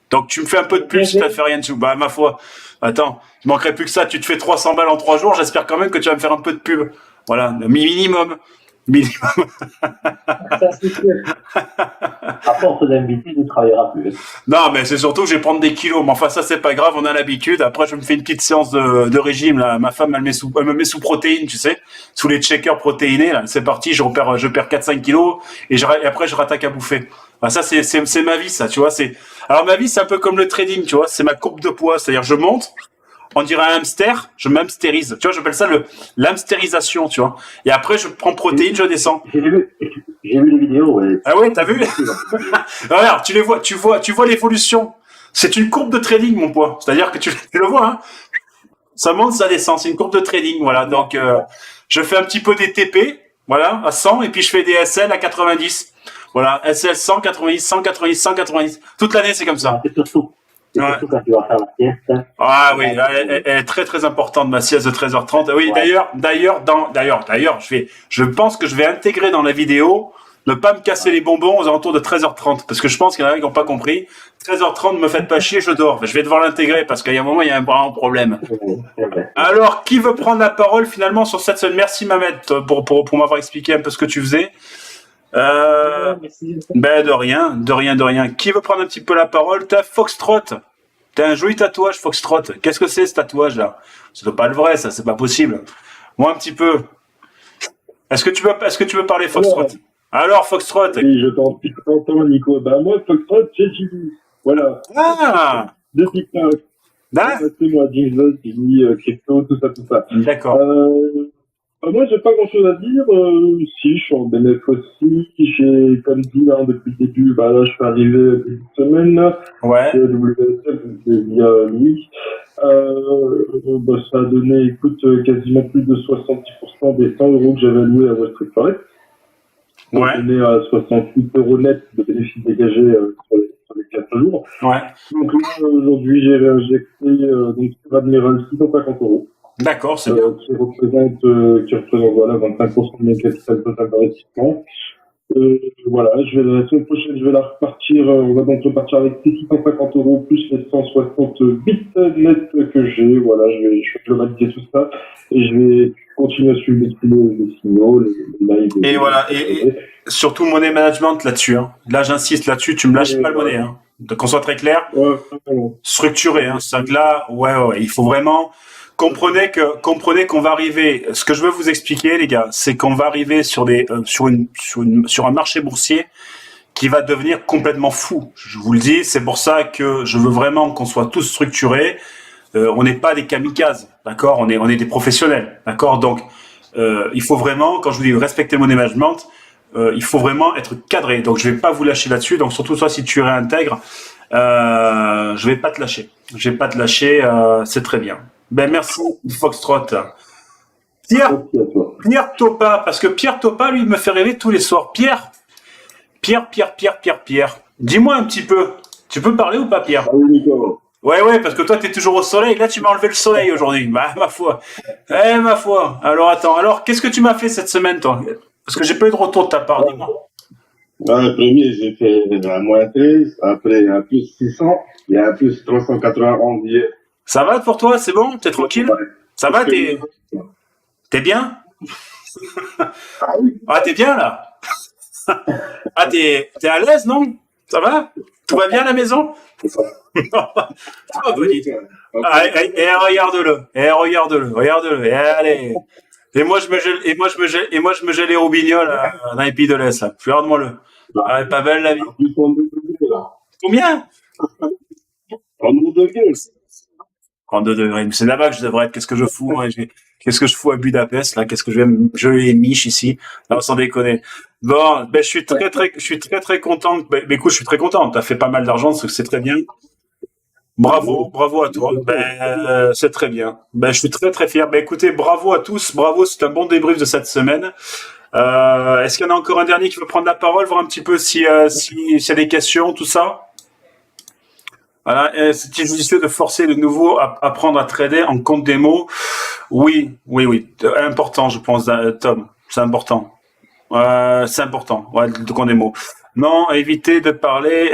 Donc, tu me fais un peu de pub si tu fais rien dessous. Bah, ma foi. Attends, il manquerait plus que ça. Tu te fais 300 balles en 3 jours. J'espère quand même que tu vas me faire un peu de pub. Voilà, minimum. Minimum. Ça, c'est sûr. À force d'inviter, tu ne travailleras plus. Non, mais c'est surtout que je vais prendre des kilos. Mais enfin, ça, c'est pas grave, on a l'habitude. Après, je me fais une petite séance de régime, là. Ma femme, elle me met sous protéines, tu sais. Sous les shakers protéinés, là. C'est parti, je perds 4-5 kilos. Et après, je rattaque à bouffer. Enfin, ça, c'est ma vie, ça, tu vois. Alors, ma vie, c'est un peu comme le trading, tu vois. C'est ma courbe de poids. C'est-à-dire, je monte. On dirait un hamster, je m'hamstérise. Tu vois, j'appelle ça l'hamstérisation, tu vois. Et après, je prends protéines, je descends. J'ai vu les vidéos, ouais. Ah ouais, t'as vu? Regarde, tu vois l'évolution. C'est une courbe de trading, mon poids. C'est-à-dire que tu le vois, hein. Ça monte, ça descend. C'est une courbe de trading, voilà. Donc, je fais un petit peu des TP, voilà, à 100, et puis je fais des SL à 90. Voilà, SL 100, 90, 190, 190. Toute l'année, c'est comme ça. C'est surtout quand tu vas faire la sieste. Ah oui, elle est très très importante, ma sieste de 13h30. Oui, Ouais. d'ailleurs, je pense que je vais intégrer dans la vidéo ne pas me casser les bonbons aux alentours de 13h30, parce que je pense qu'il y en a qui n'ont pas compris. 13h30, me faites pas chier, je dors. Je vais devoir l'intégrer parce qu'il y a un moment, il y a un problème. Alors, qui veut prendre la parole finalement sur cette semaine? Merci Mamed pour m'avoir expliqué un peu ce que tu faisais. Ben de rien. Qui veut prendre un petit peu la parole? T'as Foxtrot. T'as un joli tatouage Foxtrot. Qu'est-ce que c'est ce tatouage là? C'est pas le vrai, ça, c'est pas possible. Moi un petit peu. Est-ce que tu veux parler Foxtrot? Alors Foxtrot. Oui, je t'entends, Nico. Bah, moi, Foxtrot, c'est Jimmy. Voilà. Ah, De TikTok. C'est moi, Jimmy, Jimmy, crypto, tout ça. D'accord. Moi, j'ai pas grand chose à dire. Si, je suis en bénéf aussi. J'ai, comme dit, hein, depuis le début, bah, là, je suis arrivé début de semaine. Ouais. C'est WSF, c'est via lui. Bah, ça a donné, écoute, quasiment plus de 70% des 100 euros que j'avais alloués à Wall Street Forex. Ça a donné à 68 euros net de bénéfices dégagés sur les 4 jours. Ouais. Donc là, aujourd'hui, j'ai réinjecté, donc, sur Admiral 650 euros. D'accord, c'est bien. Qui représente, voilà, 25% de mon capital total d'investissement. Voilà, la semaine prochaine, je vais la repartir, on va donc repartir avec 650 euros plus les 168 nets que j'ai. Voilà, je vais globaliser tout ça et je vais continuer à suivre les signaux, les lives. Et voilà, et surtout money management là-dessus, hein. Là, j'insiste là-dessus, tu me lâches pas le monnaie, hein. Donc, qu'on soit très clair. Ouais, structuré, hein. C'est que là, ouais, il faut vraiment, comprenez qu'on va arriver, ce que je veux vous expliquer, les gars, c'est qu'on va arriver sur un marché boursier qui va devenir complètement fou. Je vous le dis, c'est pour ça que je veux vraiment qu'on soit tous structurés. On n'est pas des kamikazes, d'accord? On est des professionnels, d'accord? Donc, il faut vraiment, quand je vous dis respecter le money management, il faut vraiment être cadré. Donc, je vais pas vous lâcher là-dessus. Donc, surtout toi, si tu réintègres, je vais pas te lâcher. C'est très bien. Ben, merci, Foxtrot. Pierre Topa, parce que Pierre Topa, lui, me fait rêver tous les soirs. Pierre. Dis-moi un petit peu. Tu peux parler ou pas, Pierre? Ah oui, Nico. Ouais, parce que toi, t'es toujours au soleil. Là, tu m'as enlevé le soleil aujourd'hui. Bah, ma foi. Ma foi. Alors, attends. Alors, qu'est-ce que tu m'as fait cette semaine, toi? Parce que j'ai pas eu de retour de ta part, dis-moi. Le premier, j'ai fait un moins 13, après un plus 600, et un plus 391 hier. Ça va pour toi? C'est bon? T'es tranquille? Ça va? T'es bien? Ah, t'es bien, là? Ah, t'es à l'aise, non? Ça va? Tout va bien à la maison? Regarde-le. Et allez. Et moi, je me gèle les roubignoles dans les pays de l'Est, là. Regarde-moi-le. Ah, pas belle, la vie. Combien? 32 degrés. 32 degrés. Mais c'est là-bas que je devrais être. Qu'est-ce que je fous, moi? Qu'est-ce que je fous à Budapest, là? Qu'est-ce que je les miche ici? Non, sans déconner. Bon, ben, je suis très content. Ben, écoute, je suis très content. T'as fait pas mal d'argent, c'est très bien. Bravo à toi. Ben, c'est très bien. Ben, je suis très fier. Ben, écoutez, bravo à tous. Bravo, c'est un bon débrief de cette semaine. Est-ce qu'il y en a encore un dernier qui veut prendre la parole, voir un petit peu s'il y a des questions, tout ça? Voilà, c'est judicieux de forcer de nouveau à apprendre à trader en compte démo. Oui. Important, je pense, Tom. C'est important. C'est important. Ouais, de compte démo. Non, évitez de parler.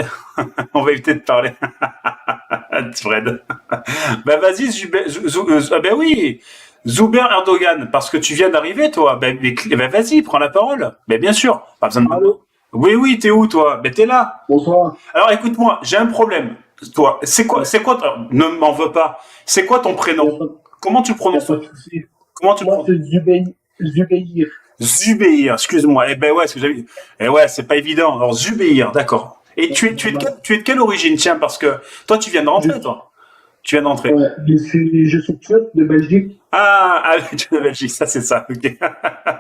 On va éviter de parler. Fred. Ben vas-y, ben oui. Zuber Erdogan, parce que tu viens d'arriver, toi. Ben vas-y, prends la parole. Ben bien sûr. Pas besoin de. Allô? Oui, t'es où, toi? Ben t'es là. Bonsoir. Alors écoute-moi, j'ai un problème. Toi, c'est quoi, alors, ne m'en veux pas. C'est quoi ton prénom? Comment tu le prononces? Comment tu le Moi, prononces? c'est Zubeyir. Zubéir, excuse-moi. Eh ben ouais, ce que j'avais. Eh ouais, c'est pas évident. Alors Zubéir, d'accord. Et tu es de quelle origine? Tiens, parce que toi, tu viens de rentrer, toi. Tu viens d'entrer. Ouais, je suis turc de Belgique. Ah, tu es de Belgique, ça c'est ça. Ok.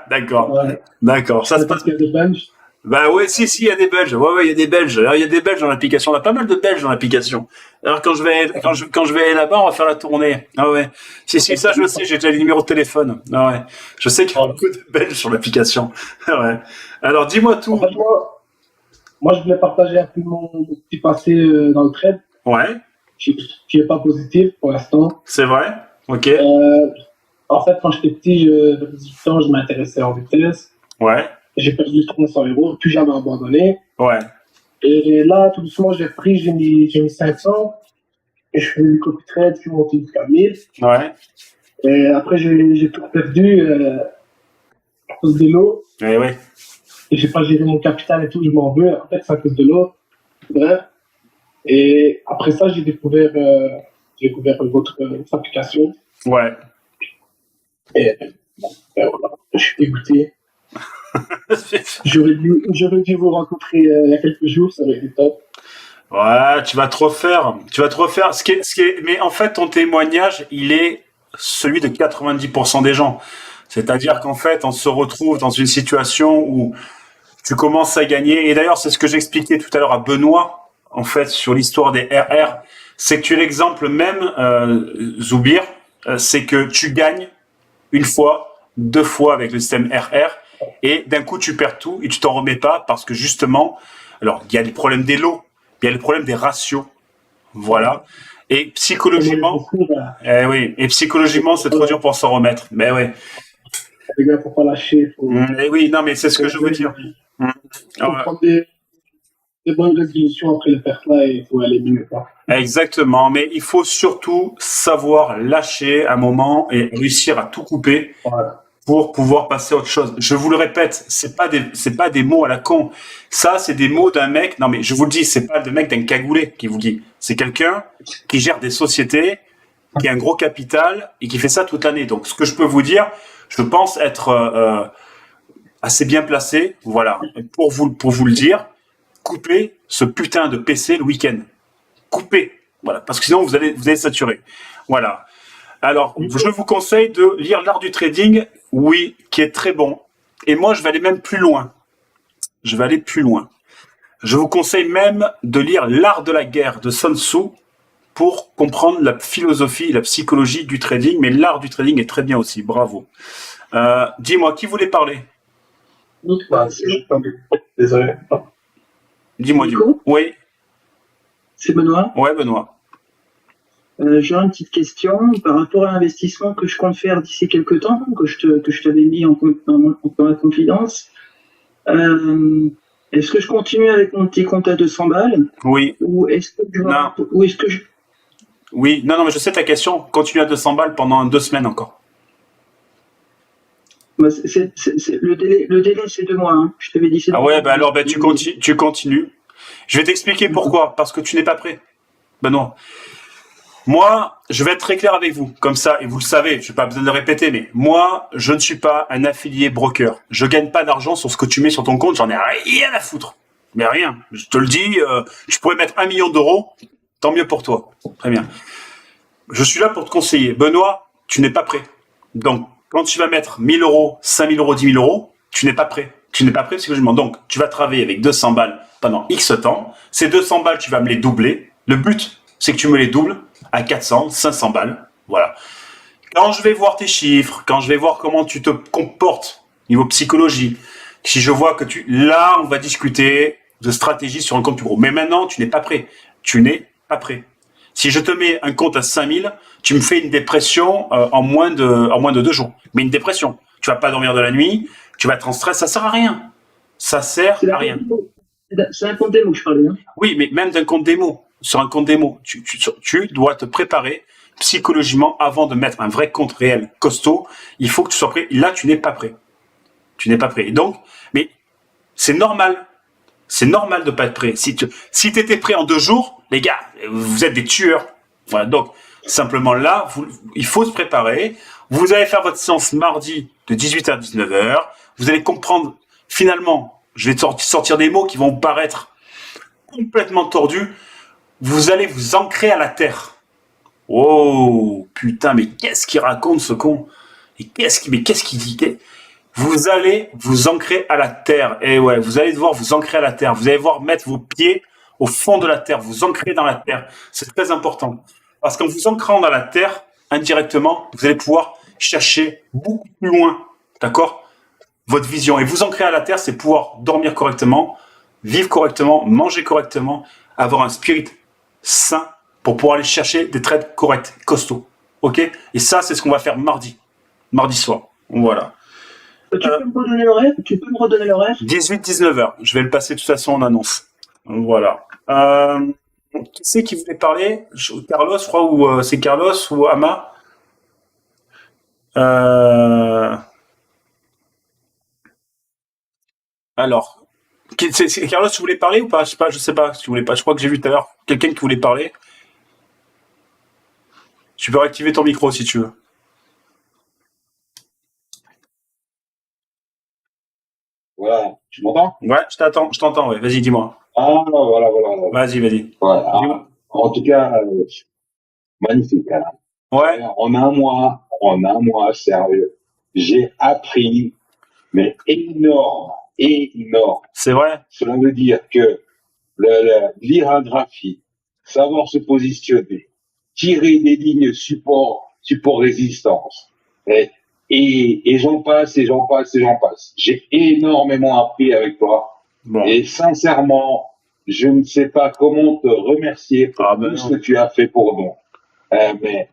D'accord. Ouais. D'accord. Ça se passe. Parce qu'il y a des Belges. Bah ouais, si, il y a des Belges. Ouais, il y a des Belges. Alors, il y a des Belges dans l'application. On a pas mal de Belges dans l'application. Alors, quand je vais aller là-bas, on va faire la tournée. Ah ouais. Si, ça, je le sais, j'ai déjà les numéros de téléphone. Ah ouais. Je sais qu'il y a beaucoup de Belges sur l'application. Ah ouais. Alors, dis-moi tout. En fait, moi, je voulais partager un peu mon petit passé dans le trade, Ouais. qui est pas positif pour l'instant. C'est vrai. Ok. En fait, quand j'étais petit, j'avais 18 ans, je m'intéressais en vitesse. Ouais. J'ai perdu 300 €, puis j'avais abandonné. Ouais. Et là, tout doucement, j'ai mis 500. Et je fais du copy trade, je suis monté jusqu'à 1000. Ouais. Et après, j'ai tout perdu à cause de l'eau. Eh oui. Et j'ai pas géré mon capital et tout, je m'en veux. En fait, c'est à cause de l'eau. Bref. Et après ça, j'ai découvert votre application. Ouais. Et voilà, je suis dégoûté. J'aurais dû vous rencontrer il y a quelques jours, ça aurait été top. Ouais, tu vas te refaire. Mais en fait, ton témoignage, il est celui de 90% des gens. C'est-à-dire qu'en fait, on se retrouve dans une situation où tu commences à gagner. Et d'ailleurs, c'est ce que j'expliquais tout à l'heure à Benoît, en fait, sur l'histoire des RR. C'est que tu es l'exemple même, Zoubir, c'est que tu gagnes une fois, 2 fois avec le système RR, et d'un coup, tu perds tout et tu t'en remets pas parce que justement, alors, il y a les problèmes des lots, il y a le problème des ratios. Voilà. Et psychologiquement, c'est trop dur pour s'en remettre. Mais ouais. Les gars, faut pas lâcher. Et oui, non, mais c'est ce que je veux dire. Faut prendre des bonnes résolutions après le perte là et il faut aller mieux, quoi. Exactement. Mais il faut surtout savoir lâcher un moment et réussir à tout couper. Voilà. Pour pouvoir passer à autre chose. Je vous le répète, c'est pas des mots à la con. Ça, c'est des mots d'un mec. Non, mais je vous le dis, c'est pas le mec d'un cagoulé qui vous le dit. C'est quelqu'un qui gère des sociétés, qui a un gros capital et qui fait ça toute l'année. Donc, ce que je peux vous dire, je pense être assez bien placé. Voilà. Pour vous le dire, coupez ce putain de PC le week-end. Coupez. Voilà. Parce que sinon, vous allez saturer. Voilà. Alors, je vous conseille de lire L'Art du Trading, oui, qui est très bon. Et moi, je vais aller même plus loin. Je vous conseille même de lire L'Art de la guerre de Sun Tzu pour comprendre la philosophie, la psychologie du trading. Mais l'art du trading est très bien aussi. Bravo. Dis-moi, qui voulait parler? Désolé. Dis-moi. Oui. C'est Benoît. Ouais, Benoît. J'ai une petite question par rapport à l'investissement que je compte faire d'ici quelques temps, que je t'avais mis en confidence. Est-ce que je continue avec mon petit compte à 200 balles? Oui. Ou est-ce que je... Oui, non, mais je sais ta question. Continue à 200 balles pendant 2 semaines encore. Le délai, c'est 2 mois. Hein. Je t'avais dit c'est 2 mois. Ah ouais, bah alors tu continues. Je vais t'expliquer pourquoi. Parce que tu n'es pas prêt. Benoît. Moi, je vais être très clair avec vous, comme ça, et vous le savez, je n'ai pas besoin de le répéter, mais moi, je ne suis pas un affilié broker. Je gagne pas d'argent sur ce que tu mets sur ton compte, j'en ai rien à foutre. Mais rien, je te le dis, je pourrais mettre 1 million d'euros, tant mieux pour toi. Très bien. Je suis là pour te conseiller. Benoît, tu n'es pas prêt. Donc, quand tu vas mettre 1 000 euros, 5 000 euros, 10 000 euros, tu n'es pas prêt. Tu n'es pas prêt psychologiquement. Donc, tu vas travailler avec 200 balles pendant X temps. Ces 200 balles, tu vas me les doubler. Le but, c'est que tu me les doubles à 400, 500 balles. Voilà. Quand je vais voir tes chiffres, quand je vais voir comment tu te comportes niveau psychologie, si je vois que on va discuter de stratégie sur un compte plus gros. Mais maintenant, tu n'es pas prêt. Tu n'es pas prêt. Si je te mets un compte à 5000, tu me fais une dépression en moins de 2 jours. Mais une dépression. Tu vas pas dormir de la nuit, tu vas être en stress, ça sert à rien. Ça sert à rien. C'est un compte démo que je parlais. Hein. Oui, mais même d'un compte démo, sur un compte démo, tu dois te préparer psychologiquement avant de mettre un vrai compte réel costaud. Il faut que tu sois prêt. Là, tu n'es pas prêt. Tu n'es pas prêt. Et donc, mais c'est normal. C'est normal de pas être prêt. Si tu étais prêt en 2 jours, les gars, vous êtes des tueurs. Voilà. Donc, simplement là, il faut se préparer. Vous allez faire votre séance mardi de 18h à 19h. Vous allez comprendre, finalement, je vais sortir des mots qui vont vous paraître complètement tordus. Vous allez vous ancrer à la terre. Oh, putain, mais qu'est-ce qu'il raconte, ce con? Et qu'est-ce qu'il dit? Vous allez vous ancrer à la terre. Et ouais, vous allez devoir vous ancrer à la terre. Vous allez devoir mettre vos pieds au fond de la terre, vous ancrer dans la terre. C'est très important. Parce qu'en vous ancrant dans la terre, indirectement, vous allez pouvoir chercher beaucoup plus loin, d'accord, votre vision. Et vous ancrer à la terre, c'est pouvoir dormir correctement, vivre correctement, manger correctement, avoir un spirit sain pour pouvoir aller chercher des trades corrects, costauds. Ok? Et ça, c'est ce qu'on va faire mardi soir. Voilà. Tu peux me redonner l'horaire? 18-19h. Je vais le passer de toute façon en annonce. Voilà. Qui c'est qui voulait parler? Carlos, je crois, ou c'est Carlos ou Ama? Alors, c'est Carlos, tu voulais parler ou pas? Je sais pas si tu voulais pas. Je crois que j'ai vu tout à l'heure quelqu'un qui voulait parler. Tu peux réactiver ton micro si tu veux. Voilà, tu m'entends? Ouais, je t'entends, ouais. Vas-y, dis-moi. Ah, voilà. Vas-y. Voilà. En tout cas, magnifique. Hein. Ouais. En un mois, sérieux, j'ai appris, mais énorme. C'est vrai. Cela veut dire que lire un graphique, savoir se positionner, tirer des lignes support résistance, et j'en passe. J'ai énormément appris avec toi. Bon. Et sincèrement, je ne sais pas comment te remercier pour tout ce que tu as fait pour nous. Mais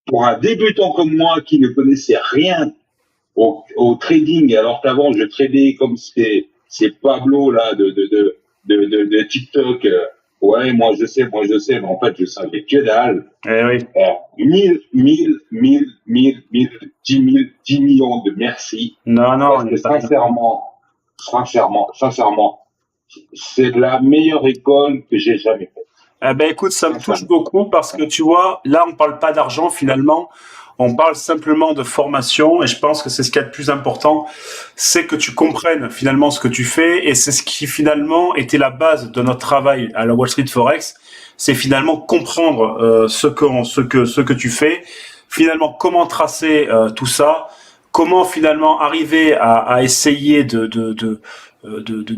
pour un débutant comme moi qui ne connaissait rien au trading, alors qu'avant je tradais comme c'est Pablo là de TikTok. Ouais, moi je sais, mais en fait je savais que dalle. Eh oui. 10 millions de merci. Non. Parce que sincèrement, c'est la meilleure école que j'ai jamais faite. Eh ben écoute, ça me touche beaucoup parce que tu vois, là on parle pas d'argent finalement, on parle simplement de formation et je pense que c'est ce qu'il y a de plus important, c'est que tu comprennes finalement ce que tu fais et c'est ce qui finalement était la base de notre travail à la Wall Street Forex, c'est finalement comprendre ce que tu fais, finalement comment tracer tout ça, comment finalement arriver à essayer de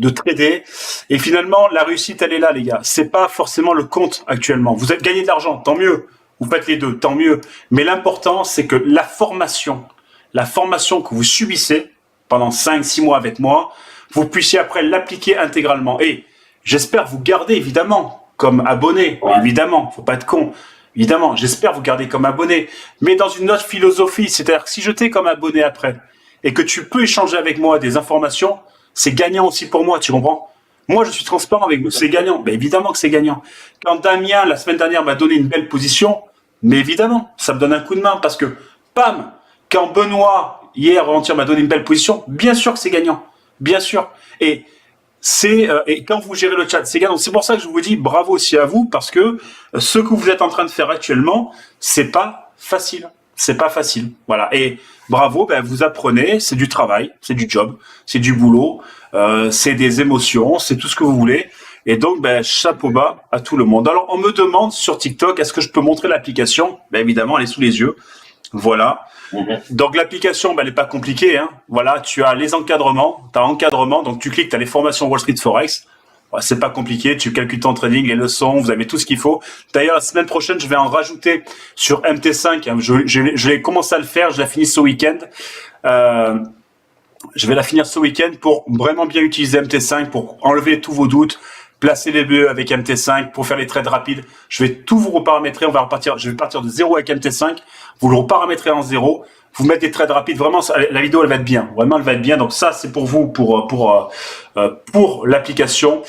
trader et finalement la réussite elle est là les gars, c'est pas forcément le compte actuellement, vous avez gagné de l'argent, tant mieux, vous faites les deux, tant mieux, mais l'important c'est que la formation que vous subissez pendant 5-6 mois avec moi, vous puissiez après l'appliquer intégralement et j'espère vous garder évidemment comme abonné, évidemment, faut pas être con. Évidemment, j'espère vous garder comme abonné, mais dans une autre philosophie, c'est-à-dire que si je t'ai comme abonné après, et que tu peux échanger avec moi des informations, c'est gagnant aussi pour moi, tu comprends? Moi, je suis transparent avec vous, c'est gagnant. Ben, évidemment que c'est gagnant. Quand Damien, la semaine dernière, m'a donné une belle position, mais évidemment, ça me donne un coup de main, parce que, pam, quand Benoît, hier, avant-hier, m'a donné une belle position, bien sûr que c'est gagnant. Bien sûr. Et quand vous gérez le chat, c'est gagnant. C'est pour ça que je vous dis bravo aussi à vous parce que ce que vous êtes en train de faire actuellement, c'est pas facile. C'est pas facile. Voilà. Et bravo, ben vous apprenez, c'est du travail, c'est du job, c'est du boulot, c'est des émotions, c'est tout ce que vous voulez. Et donc, ben, chapeau bas à tout le monde. Alors, on me demande sur TikTok, est-ce que je peux montrer l'application? Ben, évidemment, elle est sous les yeux. Voilà. Donc l'application, elle n'est pas compliquée. Hein. Voilà, tu as les encadrements, tu as encadrement, donc tu cliques, tu as les formations Wall Street Forex. Ouais, c'est pas compliqué, tu calcules ton trading, les leçons, vous avez tout ce qu'il faut. D'ailleurs, la semaine prochaine, je vais en rajouter sur MT5. Hein. Je vais commencer à le faire, je la finis ce week-end. Je vais la finir ce week-end pour vraiment bien utiliser MT5, pour enlever tous vos doutes, placer les BE avec MT5 pour faire les trades rapides. Je vais tout vous reparamétrer. Je vais partir de 0 avec MT5. Vous le reparamétrez en 0. Vous mettez des trades rapides. Vraiment, la vidéo, elle va être bien. Vraiment, elle va être bien. Donc ça, c'est pour vous, pour l'application.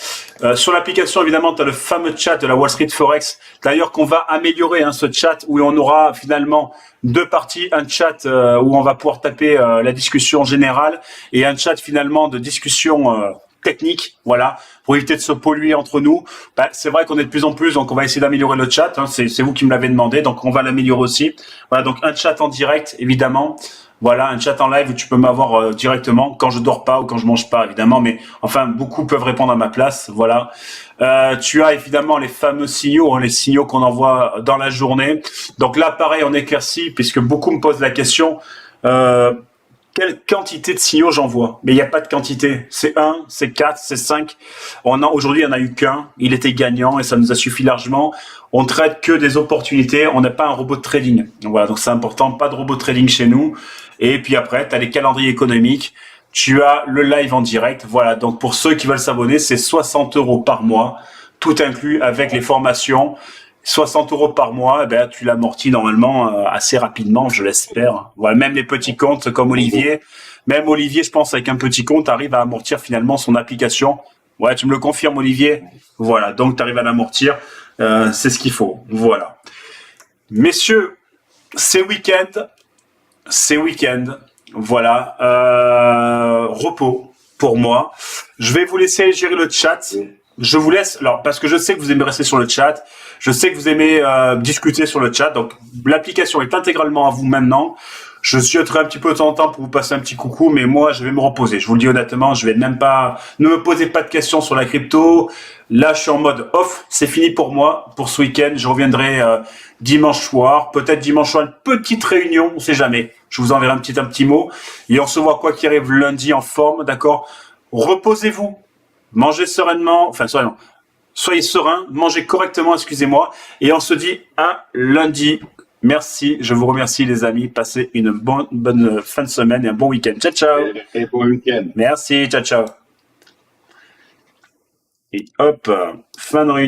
Sur l'application, évidemment, tu as le fameux chat de la Wall Street Forex. D'ailleurs, qu'on va améliorer ce chat où on aura finalement 2 parties. Un chat où on va pouvoir taper la discussion générale et un chat finalement de discussion technique, voilà, pour éviter de se polluer entre nous. C'est vrai qu'on est de plus en plus, donc on va essayer d'améliorer le chat. C'est vous qui me l'avez demandé, donc on va l'améliorer aussi. Voilà, donc un chat en direct, évidemment. Voilà, un chat en live où tu peux m'avoir directement quand je dors pas ou quand je mange pas, évidemment. Mais enfin, beaucoup peuvent répondre à ma place. Voilà. Tu as évidemment les fameux signaux, les signaux qu'on envoie dans la journée. Donc là, pareil, on éclaircit, puisque beaucoup me posent la question. Quelle quantité de signaux j'envoie? Mais il n'y a pas de quantité. C'est 1, c'est 4, c'est 5. Aujourd'hui, il n'y en a eu qu'un. Il était gagnant et ça nous a suffi largement. On traite que des opportunités. On n'a pas un robot de trading. Donc voilà, donc c'est important. Pas de robot de trading chez nous. Et puis après, tu as les calendriers économiques. Tu as le live en direct. Voilà, donc pour ceux qui veulent s'abonner, c'est 60 € par mois. Tout inclus avec les formations. 60 € par mois, tu l'amortis normalement assez rapidement, je l'espère. Voilà, même les petits comptes comme Olivier, même Olivier, je pense, avec un petit compte, arrive à amortir finalement son application. Ouais, tu me le confirmes, Olivier? Voilà, donc tu arrives à l'amortir, c'est ce qu'il faut. Voilà. Messieurs, c'est week-end. Voilà, repos pour moi. Je vais vous laisser gérer le chat. Je vous laisse, alors, parce que je sais que vous aimez rester sur le chat. Je sais que vous aimez discuter sur le chat. Donc, l'application est intégralement à vous maintenant. Je zioterai un petit peu de temps en temps pour vous passer un petit coucou, mais moi, je vais me reposer. Je vous le dis honnêtement, je vais même pas, ne me posez pas de questions sur la crypto. Là, je suis en mode off. C'est fini pour moi, pour ce week-end. Je reviendrai dimanche soir. Peut-être dimanche soir, une petite réunion. On sait jamais. Je vous enverrai un petit mot. Et on se voit quoi qu'il arrive lundi en forme, d'accord? Reposez-vous. Mangez sereinement, enfin sereinement. Soyez serein, mangez correctement, excusez-moi. Et on se dit à lundi. Merci, je vous remercie les amis. Passez une bonne fin de semaine et un bon week-end. Ciao, ciao. Et bon week-end. Merci, ciao, ciao. Et hop, fin de réunion.